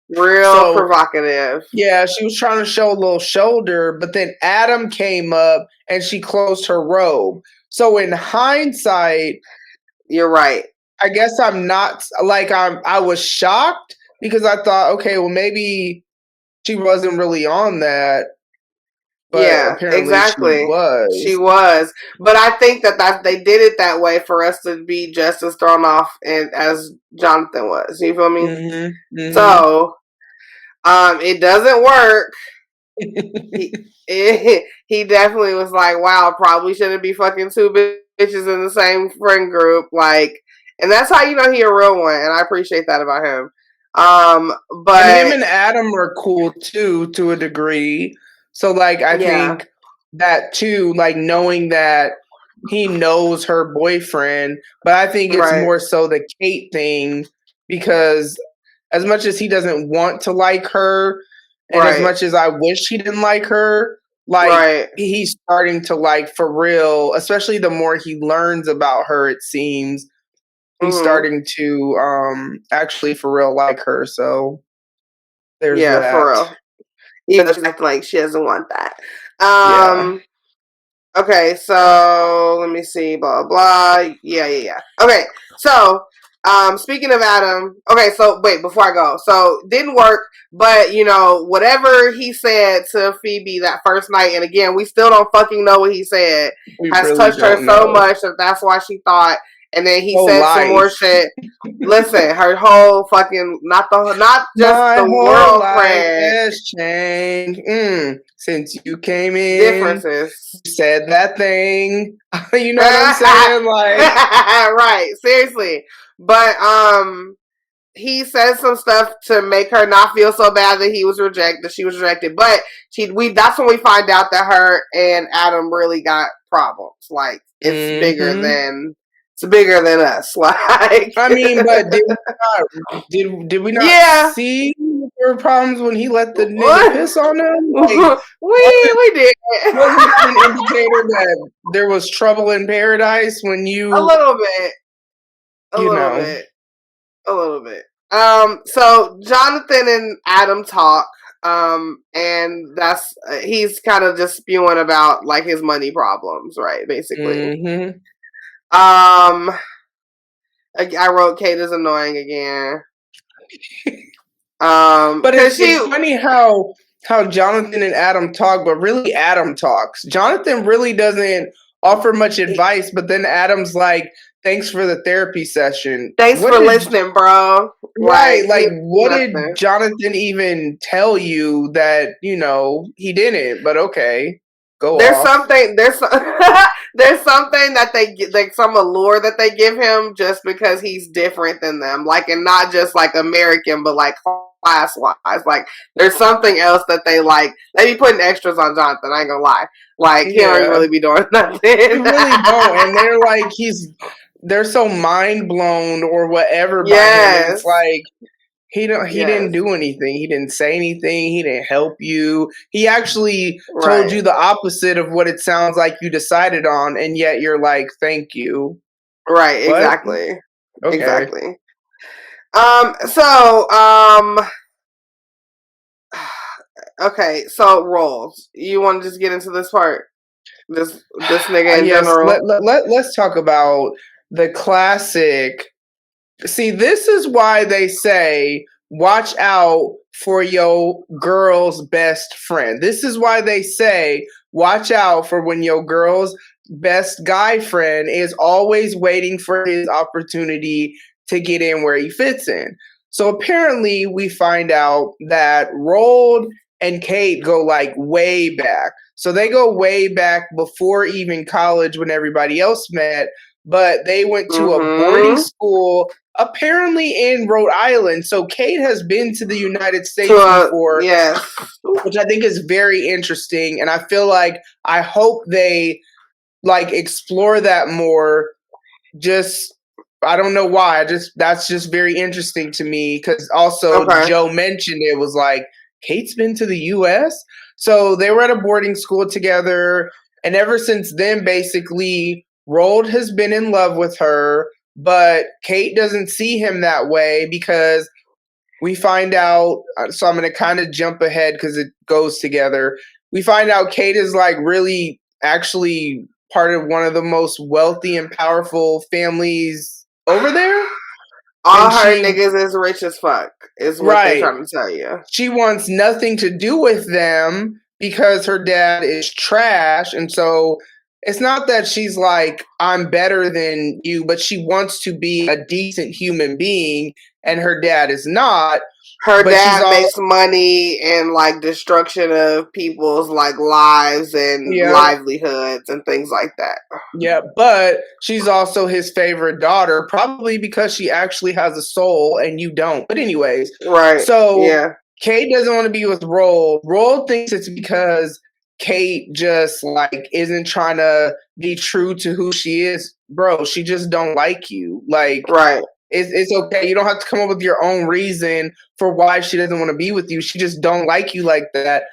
Real provocative. Yeah, she was trying to show a little shoulder, but then Adam came up and she closed her robe. So in hindsight, you're right. I guess I'm not I was shocked because I thought, okay, well maybe she wasn't really on that. But exactly. She was. But I think that they did it that way for us to be just as thrown off as Jonathan was. You feel me? Mm-hmm. So, it doesn't work. he definitely was like, wow, probably shouldn't be fucking 2 bitches in the same friend group. Like, and that's how you know he a real one. And I appreciate that about him. But and him and Adam are cool too, to a degree. So, I think that, too, knowing that he knows her boyfriend, but I think it's more so the Kate thing, because as much as he doesn't want to like her, and as much as I wish he didn't like her, he's starting to, for real, especially the more he learns about her, it seems, he's starting to actually for real like her, so there's that. For real. Even though she's acting like she doesn't want that. Okay, so let me see. Blah, blah. Yeah. Okay, so speaking of Adam. Okay, so wait, before I go. So didn't work, but whatever he said to Phoebe that first night, and again, we still don't fucking know what he said, has really touched her so much that that's why she thought. And then he said some more shit. Listen, her whole fucking not just my the world has changed since you came in. Differences. You said that thing. You know what I'm saying? Right, seriously. But he said some stuff to make her not feel so bad that she was rejected. But that's when we find out that her and Adam really got problems. Like, it's bigger than It's bigger than us. Like, I mean, but did we not see there were problems when he let the nigga piss on him? Like, we did. Wasn't that an indicator that there was trouble in paradise when you a little bit. So Jonathan and Adam talk, and that's he's kind of just spewing about like his money problems, right? Basically. Mm-hmm. I wrote Kate is annoying again. But it's funny how Jonathan and Adam talk, but really Adam talks. Jonathan really doesn't offer much advice, but then Adam's like, "Thanks for the therapy session. Thanks for listening, bro." Right? Like, what did Jonathan even tell you that he didn't? But okay. There's something that they like, some allure that they give him just because he's different than them, like, and not just like American, but like class wise. Like, there's something else that they like. They be putting extras on Jonathan. I ain't gonna lie. Like, he don't really be doing nothing. He really don't, and they're like they're so mind blown or whatever. By him. It's like. He didn't do anything. He didn't say anything. He didn't help you. He actually told you the opposite of what it sounds like you decided on, and yet you're like, "Thank you." Right. What? Exactly. Okay. Exactly. Okay. So roles. You want to just get into this part? This nigga in general. Let's talk about the classic. See, this is why they say, watch out for your girl's best friend. This is why they say, watch out for when your girl's best guy friend is always waiting for his opportunity to get in where he fits in. So apparently we find out that Roald and Kate go like way back. So they go way back before even college when everybody else met. But they went to a boarding school, apparently in Rhode Island. So Kate has been to the United States before, which I think is very interesting. And I feel like I hope they like explore that more. Just I don't know why. That's just very interesting to me because also Joe mentioned it was like Kate's been to the U.S. So they were at a boarding school together, and ever since then, basically. Roald has been in love with her, but Kate doesn't see him that way because we find out. So I'm going to kind of jump ahead because it goes together. We find out Kate is like really actually part of one of the most wealthy and powerful families over there. All her niggas is rich as fuck, is what they're trying to tell you. She wants nothing to do with them because her dad is trash, and so. It's not that she's like, I'm better than you, but she wants to be a decent human being, and her dad is not. Her dad makes money and like destruction of people's like lives and livelihoods and things like that. Yeah, but she's also his favorite daughter, probably because she actually has a soul and you don't. But anyways, so Kate doesn't want to be with Roald. Roald thinks it's because Kate just like isn't trying to be true to who she is. Bro, she just don't like you. Like, it's okay. You don't have to come up with your own reason for why she doesn't want to be with you. She just don't like you like that.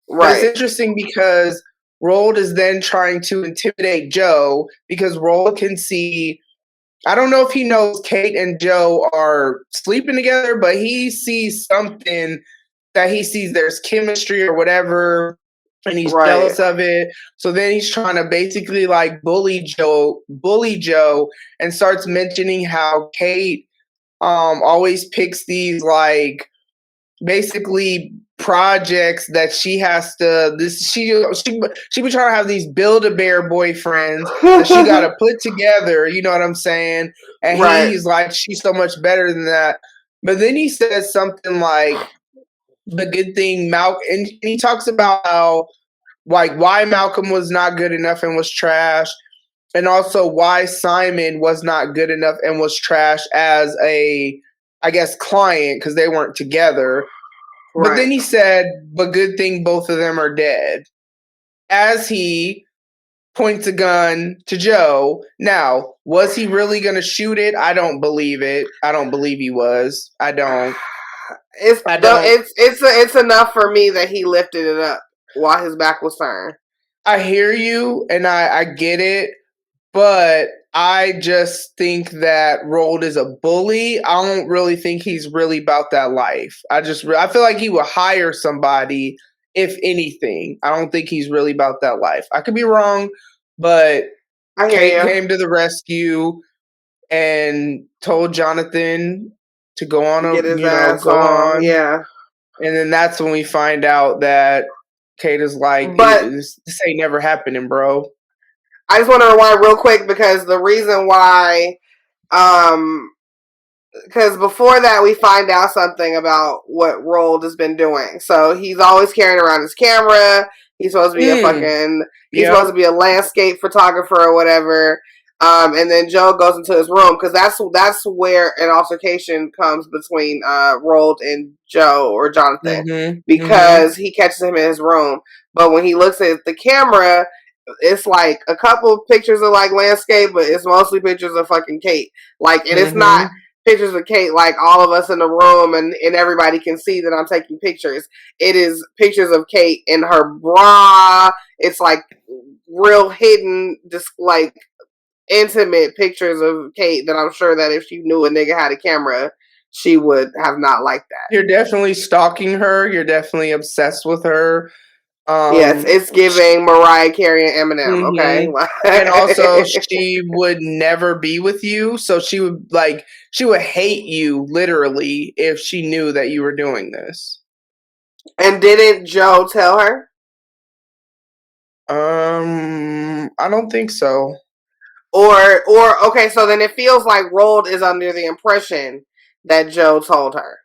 But it's interesting because Roald is then trying to intimidate Joe because Roald can see. I don't know if he knows Kate and Joe are sleeping together, but he sees something that he sees there's chemistry or whatever. And he's jealous of it. So then he's trying to basically like bully Joe and starts mentioning how Kate always picks these like basically projects that she has to she be trying to have these Build-A-Bear boyfriends that she got to put together, you know what I'm saying? And he's like, she's so much better than that. But then he says something like, the good thing Malcolm, and he talks about how like why Malcolm was not good enough and was trash, and also why Simon was not good enough and was trash as a, I guess, client because they weren't together. But then he said, but good thing both of them are dead. As he points a gun to Joe. Now, was he really going to shoot it? I don't believe it. I don't believe he was. I don't. It's enough for me that he lifted it up while his back was turned. I hear you, and I get it, but I just think that Rold is a bully. I don't really think he's really about that life. I feel like he would hire somebody, if anything. I don't think he's really about that life. I could be wrong, but Kate came to the rescue and told Jonathan to go on yeah. And then that's when we find out that Kate is like, this ain't never happening, bro. I just want to rewind real quick because the reason why, because before that we find out something about what Rold has been doing. So he's always carrying around his camera. He's supposed to be supposed to be a landscape photographer or whatever. And then Joe goes into his room because that's where an altercation comes between Rold and Joe or Jonathan because he catches him in his room. But when he looks at the camera, it's like a couple of pictures of like landscape, but it's mostly pictures of fucking Kate. Like, and it's not pictures of Kate like all of us in the room and everybody can see that I'm taking pictures. It is pictures of Kate in her bra. It's like real hidden, just like intimate pictures of Kate that I'm sure that if she knew a nigga had a camera, she would have not liked that. You're definitely stalking her. You're definitely obsessed with her. Yes, it's giving Mariah Carey and Eminem, okay? And also, she would never be with you, so she would hate you literally if she knew that you were doing this. And didn't Joe tell her? I don't think so. Or okay, so then it feels like Rold is under the impression that Joe told her.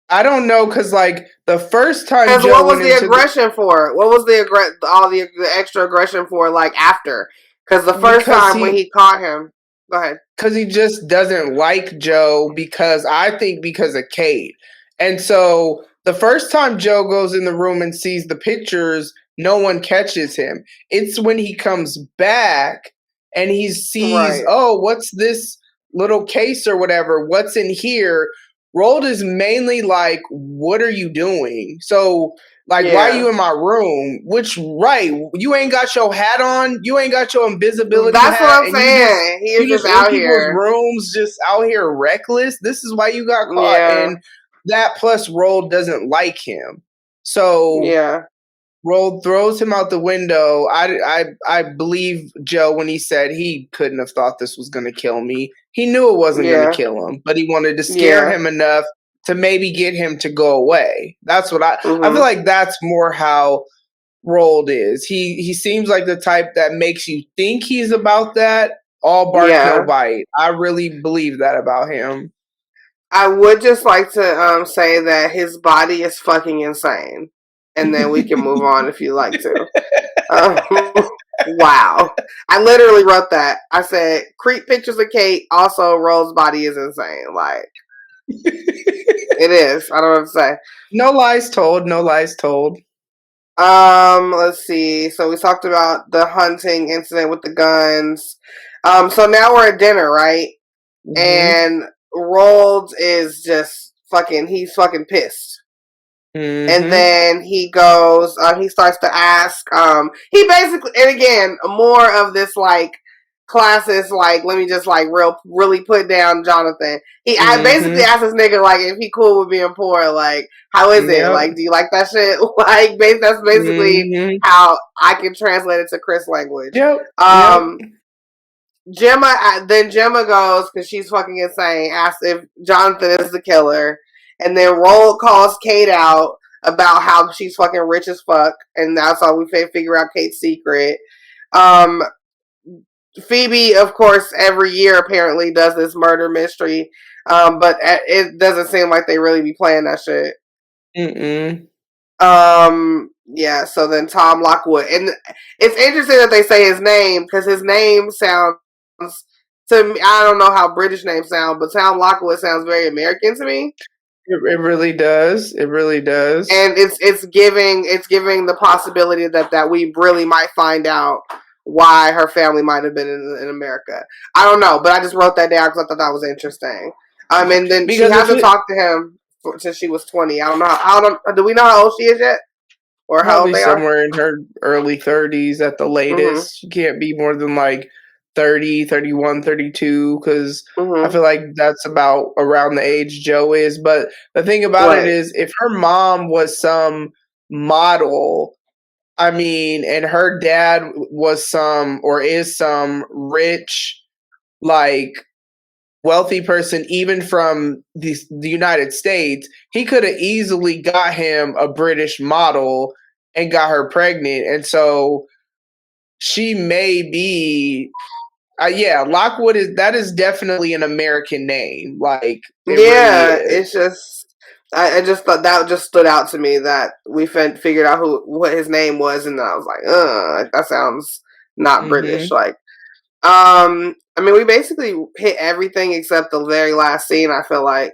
I don't know, because like the first time Joe what was the aggression for? What was the extra aggression for? Like after, because the first time when he caught him, go ahead. Because he just doesn't like Joe because of Kate, and so the first time Joe goes in the room and sees the pictures, no one catches him. It's when he comes back and he sees, oh, what's this little case or whatever? What's in here? Rold is mainly like, what are you doing? So, why are you in my room? You ain't got your hat on. You ain't got your invisibility hat. That's what I'm saying. He's just out here. Rooms, just out here reckless. This is why you got caught. Yeah. And that plus Rold doesn't like him. So, Rold throws him out the window. I believe Joe when he said he couldn't have thought this was going to kill me. He knew it wasn't going to kill him, but he wanted to scare him enough to maybe get him to go away. That's what I feel like that's more how Rold is. He seems like the type that makes you think he's about that. All bark, no bite. I really believe that about him. I would just like to say that his body is fucking insane. And then we can move on if you like to. Wow. I literally wrote that. I said, creep pictures of Kate. Also, Rold's body is insane. Like, it is. I don't know what to say. No lies told. No lies told. Let's see. So we talked about the hunting incident with the guns. So now we're at dinner, right? And Rold is just he's fucking pissed. And then he goes, he starts to ask, he basically, and again, more of this like classist, like, let me just like really put down Jonathan. I basically asked this nigga, like, if he cool with being poor, like, how is it? Like, do you like that shit? Like, that's basically how I can translate it to Khris language. Gemma goes, because she's fucking insane, asks if Jonathan is the killer. And then Rold calls Kate out about how she's fucking rich as fuck. And that's how we figure out Kate's secret. Phoebe, of course, every year apparently does this murder mystery. But it doesn't seem like they really be playing that shit. Yeah, so then Tom Lockwood. And it's interesting that they say his name, because his name sounds, to me, I don't know how British names sound, but Tom Lockwood sounds very American to me. It really does. It really does. And it's giving the possibility that we really might find out why her family might have been in America. I don't know, but I just wrote that down because I thought that was interesting. And then because she hasn't talked to him since she was 20. I don't know do we know how old she is yet? Or how old they are? Somewhere in her early 30s at the latest. She can't be more than like 30, 31, 32, because I feel like that's about around the age Joe is. But the thing about it is, if her mom was some model, I mean, and her dad was some or is some rich, like, wealthy person, even from the United States, he could have easily got him a British model and got her pregnant. And so she may be, Lockwood is definitely an American name. Like, it really is. It's just, I just thought that just stood out to me that we figured out what his name was, and I was like, that sounds not British. Like, I mean, we basically hit everything except the very last scene, I feel like.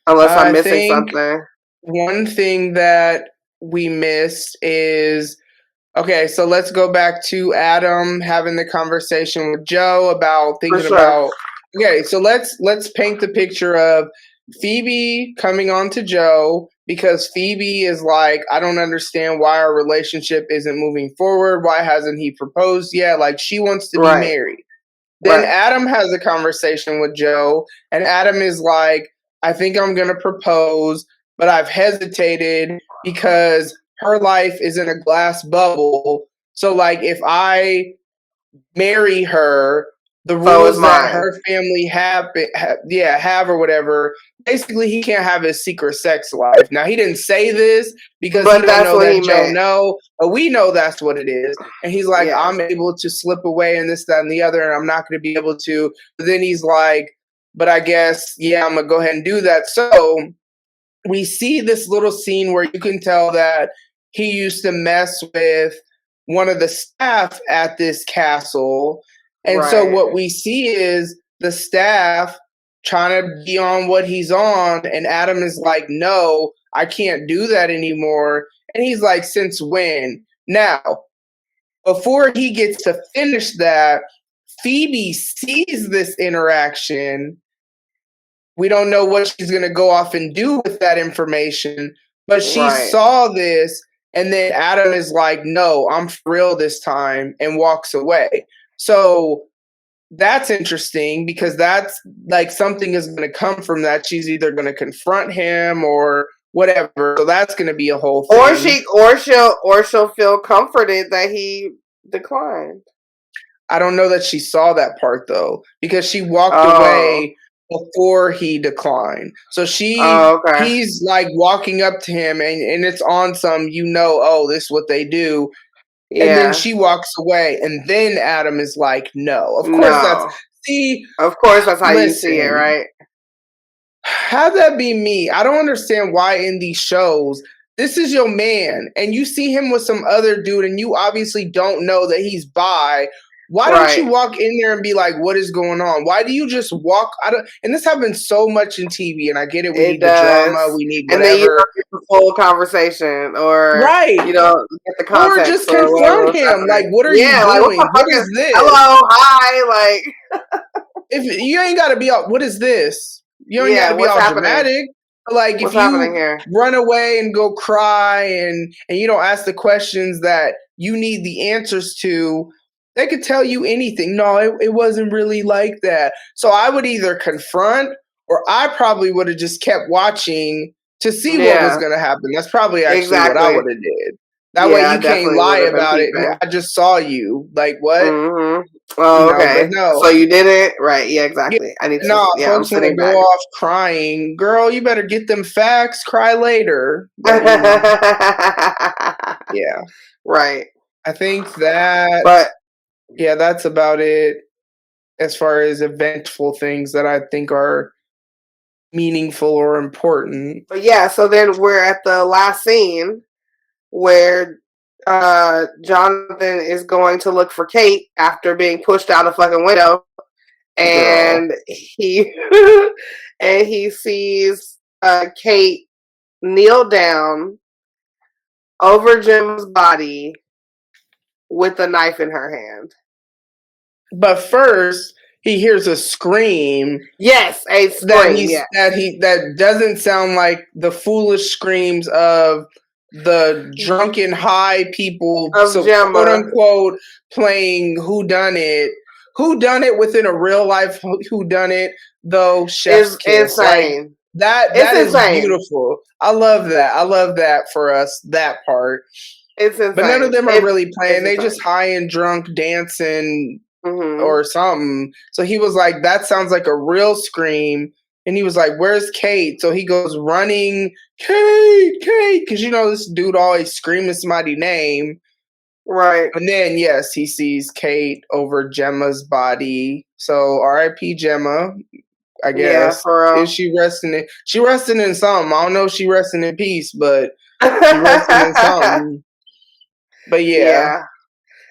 Unless I'm missing something. One thing that we missed is, okay, so let's go back to Adam having the conversation with Joe about thinking about, okay, so let's paint the picture of Phoebe coming on to Joe, because Phoebe is like, I don't understand why our relationship isn't moving forward. Why hasn't he proposed yet? Like, she wants to be married. Then Adam has a conversation with Joe, and Adam is like, I think I'm going to propose, but I've hesitated because her life is in a glass bubble. So, like, if I marry her, the rules that her family have or whatever, basically he can't have his secret sex life. Now, he didn't say this because he don't know that Joe know, but we know that's what it is. And he's like, I'm able to slip away and this, that, and the other, and I'm not going to be able to. But then he's like, but I guess, I'm going to go ahead and do that. So we see this little scene where you can tell that he used to mess with one of the staff at this castle. And so what we see is the staff trying to be on what he's on. And Adam is like, no, I can't do that anymore. And he's like, since when? Now, before he gets to finish that, Phoebe sees this interaction. We don't know what she's going to go off and do with that information, but she saw this, and then Adam is like, no, I'm for real this time, and walks away. So that's interesting, because that's like something is going to come from that. She's either going to confront him or whatever. So that's going to be a whole thing. Or she'll feel comforted that he declined. I don't know that she saw that part though, because she walked away before he declined. So he's like walking up to him, and it's on some, this is what they do. And then she walks away, and then Adam is like, no. Of course that's how you see it, right? Have that be me. I don't understand why in these shows, this is your man, and you see him with some other dude, and you obviously don't know that he's bi. Why don't you walk in there and be like, what is going on? Why do you just walk? And this happens so much in TV, and I get it. We need the drama. We need whatever. And then you get the full conveation, or get the context. Or just confront him. Like, what are you doing? What is this? Hello, hi. Like, if you ain't got to be all, what is this? You ain't got to be all dramatic. Like, if you run away and go cry, and you don't ask the questions that you need the answers to, they could tell you anything. No, it wasn't really like that. So I would either confront, or I probably would have just kept watching to see what was going to happen. That's probably actually what I would have did. That way you can't lie about it. I just saw you. Like, what? Mm-hmm. Oh, okay. No. So you did it? Right. Yeah, exactly. I need to. No, folks want to go off crying. Girl, you better get them facts. Cry later. But, yeah. Right. I think that... yeah, that's about it as far as eventful things that I think are meaningful or important. But yeah, so then we're at the last scene where Jonathan is going to look for Kate after being pushed out a fucking window. and he and he sees Kate kneel down over Jim's body with a knife in her hand. But first, he hears a scream. Yes, a scream. That doesn't sound like the foolish screams of the drunken high people, quote unquote, playing whodunit. Whodunit within a real life whodunit, though. Chef's kiss, insane. Like, that is beautiful. I love that. I love that for us. That part. It's insane. But none of them are really playing. They just high and drunk dancing. Or something. So he was like, that sounds like a real scream. And he was like, where's Kate? So he goes running, Kate, because this dude always screaming somebody's name. Right. And then, yes, he sees Kate over Gemma's body. So R.I.P. Gemma, I guess. Yeah, for real. Is she resting in? She resting in something. I don't know if she resting in peace, but she resting in something. But yeah.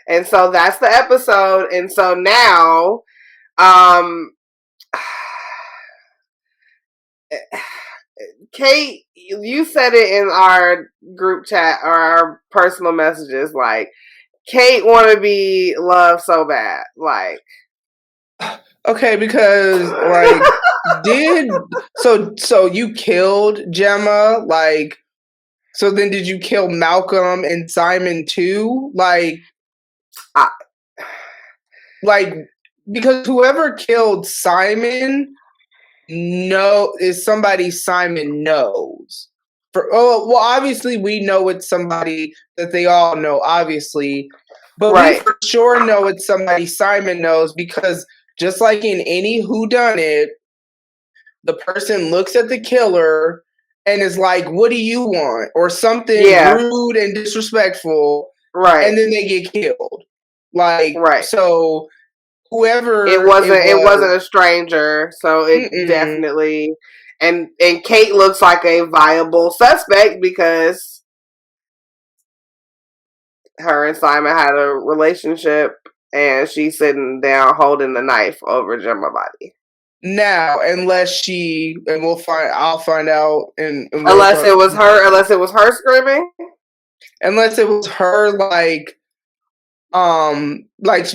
And so that's the episode. And so now, Kate, you said it in our group chat or our personal messages, like, Kate want to be loved so bad. Like, okay, because so you killed Gemma, like, so then did you kill Malcolm and Simon too? Because whoever killed Simon is somebody Simon knows. Obviously we know it's somebody that they all know, obviously. But we for sure know it's somebody Simon knows, because just like in any whodunit, the person looks at the killer and is like, what do you want? Or something rude and disrespectful. Right. And then they get killed. So whoever it wasn't a stranger, so it definitely and Kate looks like a viable suspect because her and Simon had a relationship and she's sitting down holding the knife over Gemma's body. Now, unless I'll find out unless it was her screaming. Unless it was her like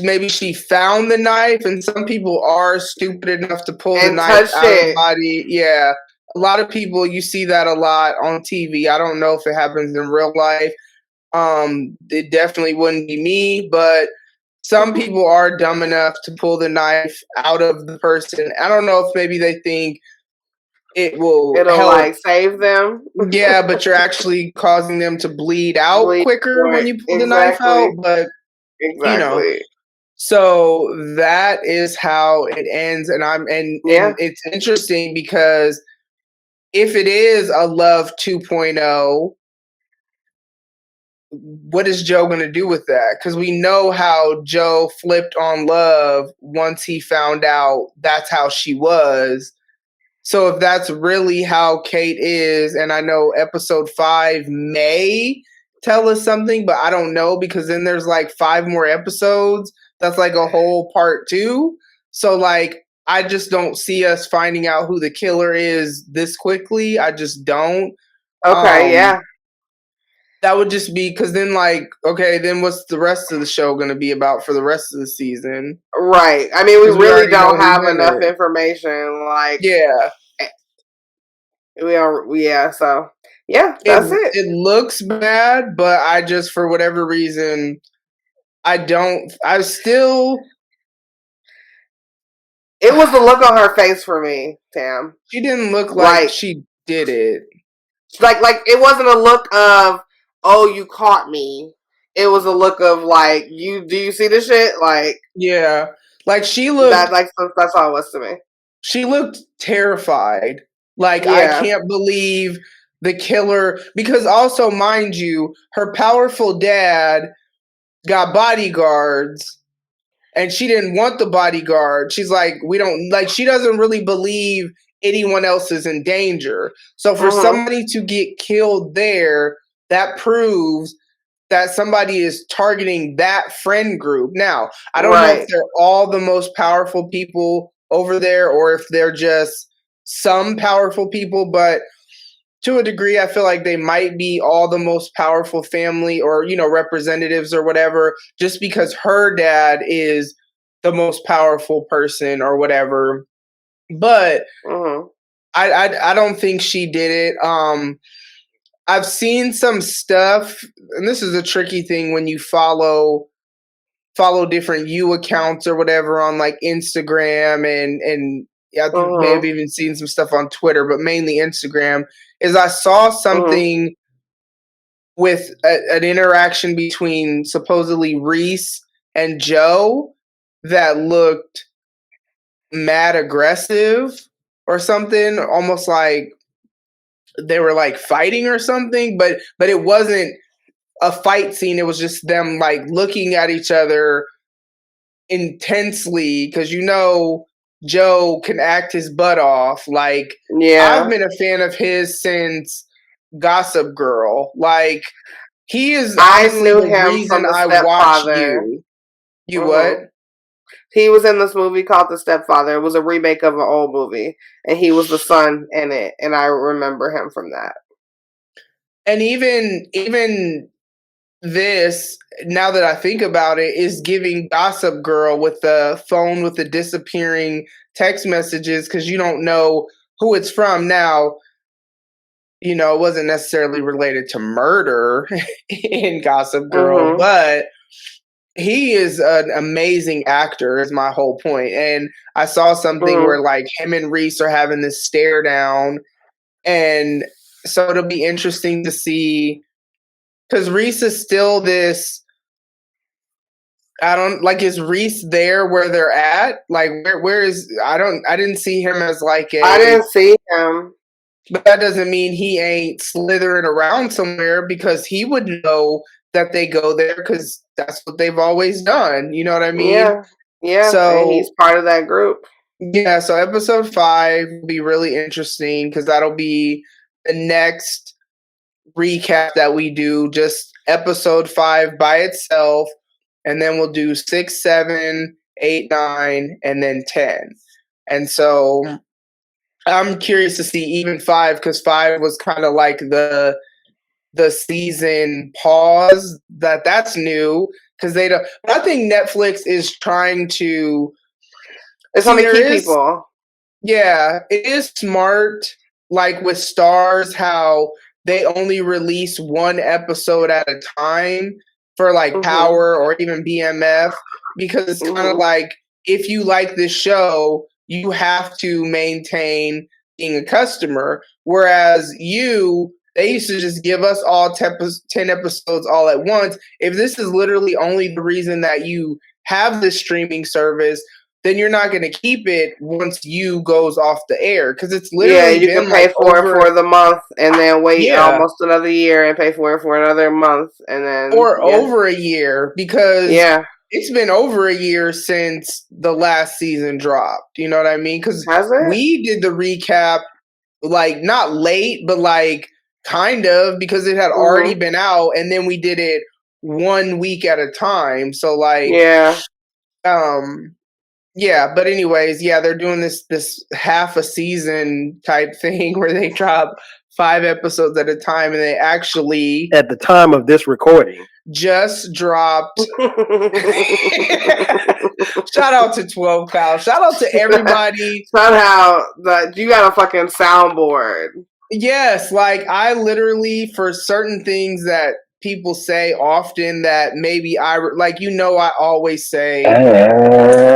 maybe she found the knife, and some people are stupid enough to pull the knife out of the body. Yeah. A lot of people, you see that a lot on TV. I don't know if it happens in real life. It definitely wouldn't be me, but some people are dumb enough to pull the knife out of the person. I don't know if maybe they think it'll help save them. Yeah, but you're actually causing them to bleed out quicker when you pull the knife out. But so that is how it ends, and it's interesting because if it is a Love 2.0, what is Joe going to do with that? Because we know how Joe flipped on Love once he found out that's how she was. So if that's really how Kate is, and I know episode 5 may tell us something, but I don't know, because then there's 5 more episodes. That's a whole part 2. So I just don't see us finding out who the killer is this quickly. I just don't. Okay, yeah. That would just be because then then what's the rest of the show going to be about for the rest of the season? Right. I mean, we really don't have enough information. Yeah. So that's it. It looks bad, but I just, for whatever reason, I still. It was the look on her face for me, Tam. She didn't look like she did it. Like it wasn't a look of, oh, you caught me. It was a look of do you see the shit? Yeah. She looked that's all it was to me. She looked terrified. I can't believe the killer, because also, mind you, her powerful dad got bodyguards and she didn't want the bodyguard. She's she doesn't really believe anyone else is in danger. So for somebody to get killed there, that proves that somebody is targeting that friend group. Now, I don't know if they're all the most powerful people over there, or if they're just some powerful people, but to a degree, I feel like they might be all the most powerful family or, representatives or whatever, just because her dad is the most powerful person or whatever. But I don't think she did it. I've seen some stuff, and this is a tricky thing when you follow different Youuuu accounts or whatever on like Instagram and I may have even seen some stuff on Twitter, but mainly Instagram. Is I saw something with an interaction between supposedly Reese and Joe that looked mad aggressive or something, almost like they were like fighting or something, but it wasn't a fight scene. It was just them like looking at each other intensely, because Joe can act his butt off. Like, I've been a fan of his since Gossip Girl. Like, he is honestly the reason I watch you. You what? He was in this movie called The Stepfather. It was a remake of an old movie, and he was the son in it, and I remember him from that. And even this, now that I think about it, is giving Gossip Girl with the phone with the disappearing text messages, because you don't know who it's from. Now, it wasn't necessarily related to murder in Gossip Girl, but he is an amazing actor, is my whole point. And I saw something where like him and Reese are having this stare down, and so it'll be interesting to see, because Reese is still this. Is Reese there where they're at? Like, where is, I didn't see him as like I didn't see him. But that doesn't mean he ain't slithering around somewhere, because he would know that they go there, because that's what they've always done. You know what I mean? Yeah. So, and he's part of that group. Yeah, so episode 5 will be really interesting, because that'll be the next recap that we do, just episode 5 by itself, and then we'll do 6, 7, 8, 9, and then 10. And so I'm curious to see even 5, because 5 was kind of like the season pause. That's new, because they don't. I think Netflix is trying to. It's on to keep people. Yeah, it is smart. Like with Stars, how they only release one episode at a time for like Power or even BMF, because it's kind of like, if you like this show, you have to maintain being a customer. Whereas they used to just give us all 10 episodes all at once. If this is literally only the reason that you have this streaming service, then you're not going to keep it once You goes off the air, because it's literally you can pay for it for the month and then wait almost another year and pay for it for another month and then over a year, because it's been over a year since the last season dropped. You know what I mean? Because we did the recap like not late, but like kind of, because it had already been out, and then we did it 1 week at a time. So like but anyways, they're doing this half a season type thing where they drop 5 episodes at a time, and they actually, at the time of this recording, just dropped. Shout out to 12 Pal. Shout out to everybody. Somehow that you got a fucking soundboard. Yes, like I literally, for certain things that people say often that maybe I always say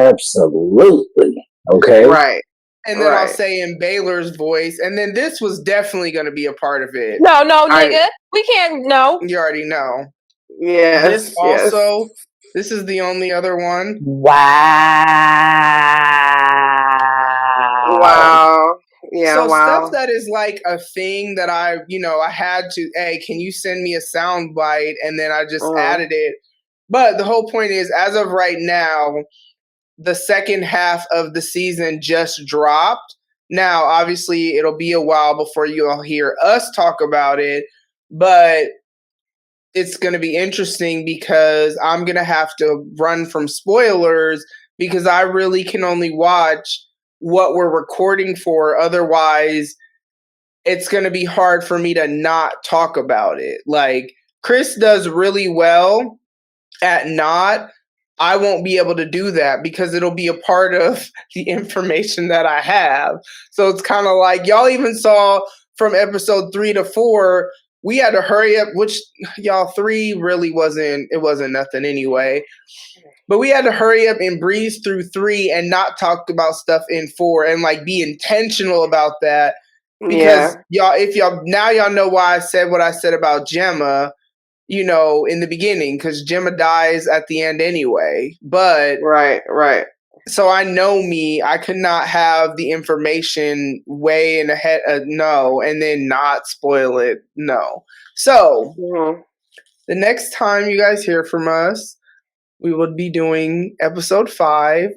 absolutely okay, right, and then I'll say in Baylor's voice, and then this was definitely going to be a part of it. No, nigga, we can't. No, you already know. Yeah, this also. This is the only other one. Wow. Yeah, so stuff that is like a thing that I had to, hey, can you send me a sound bite? And then I just added it. But the whole point is, as of right now, the second half of the season just dropped. Now, obviously, it'll be a while before you'll hear us talk about it, but it's going to be interesting, because I'm going to have to run from spoilers, because I really can only watch what we're recording for. Otherwise, it's going to be hard for me to not talk about it. Like, Khris does really well at not. I won't be able to do that because it'll be a part of the information that I have. So it's kind of like, y'all even saw from episode 3 to 4, we had to hurry up, which y'all 3 really wasn't nothing anyway. But we had to hurry up and breeze through 3 and not talk about stuff in 4 and like be intentional about that. Because y'all know why I said what I said about Gemma, you know, in the beginning, because Gemma dies at the end anyway. But right. So I know me, I could not have the information way in ahead no, and then not spoil it. No. So the next time you guys hear from us, we will be doing episode 5.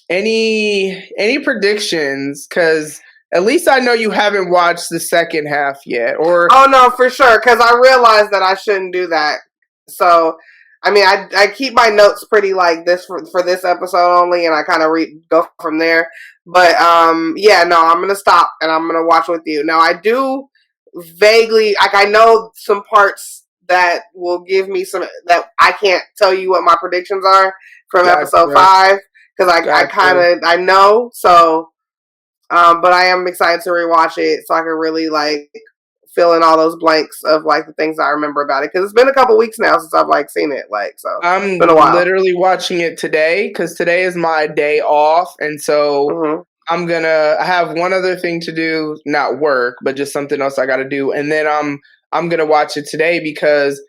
Any predictions? Because at least I know you haven't watched the second half yet. Or oh no, for sure. Because I realized that I shouldn't do that. So I mean, I keep my notes pretty like this for this episode only, and I kind of go from there. But yeah, no, I'm gonna stop and I'm gonna watch with you. Now I do vaguely like I know some parts that will give me some that I can't tell you what my predictions are from episode 5 because I know so. But I am excited to rewatch it so I can really like fill in all those blanks of like the things I remember about it because it's been a couple weeks now since I've like seen it. Like so, I'm been a while. Literally watching it today because today is my day off, and so I have one other thing to do, not work, but just something else I got to do, and then I'm gonna watch it today because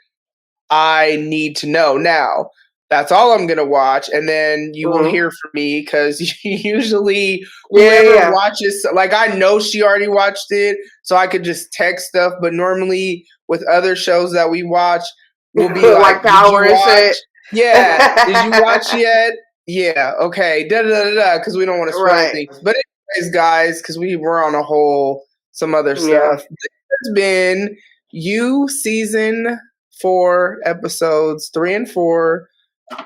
I need to know now. That's all I'm gonna watch, and then you will hear from me because usually whoever watches, like I know she already watched it, so I could just text stuff. But normally with other shows that we watch, we'll be like Power and shit. Yeah, did you watch yet? Yeah, okay, because we don't want to spoil things. But anyways, guys, because we were on some other stuff. This has been Youuuu season 4, episodes 3 and 4.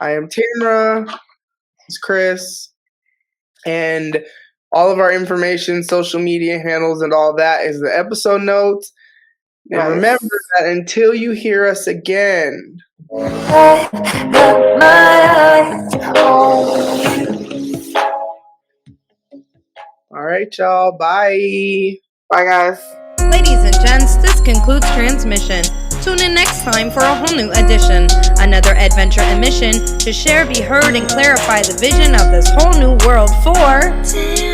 I am Tamra, it's Khris, and all of our information, social media handles, and all that is the episode notes. And remember that until you hear us again, I got my eyes on you. All right, y'all. Bye. Bye, guys. Ladies and gents, this concludes transmission. Tune in next time for a whole new edition. Another adventure and mission to share, be heard, and clarify the vision of this whole new world for...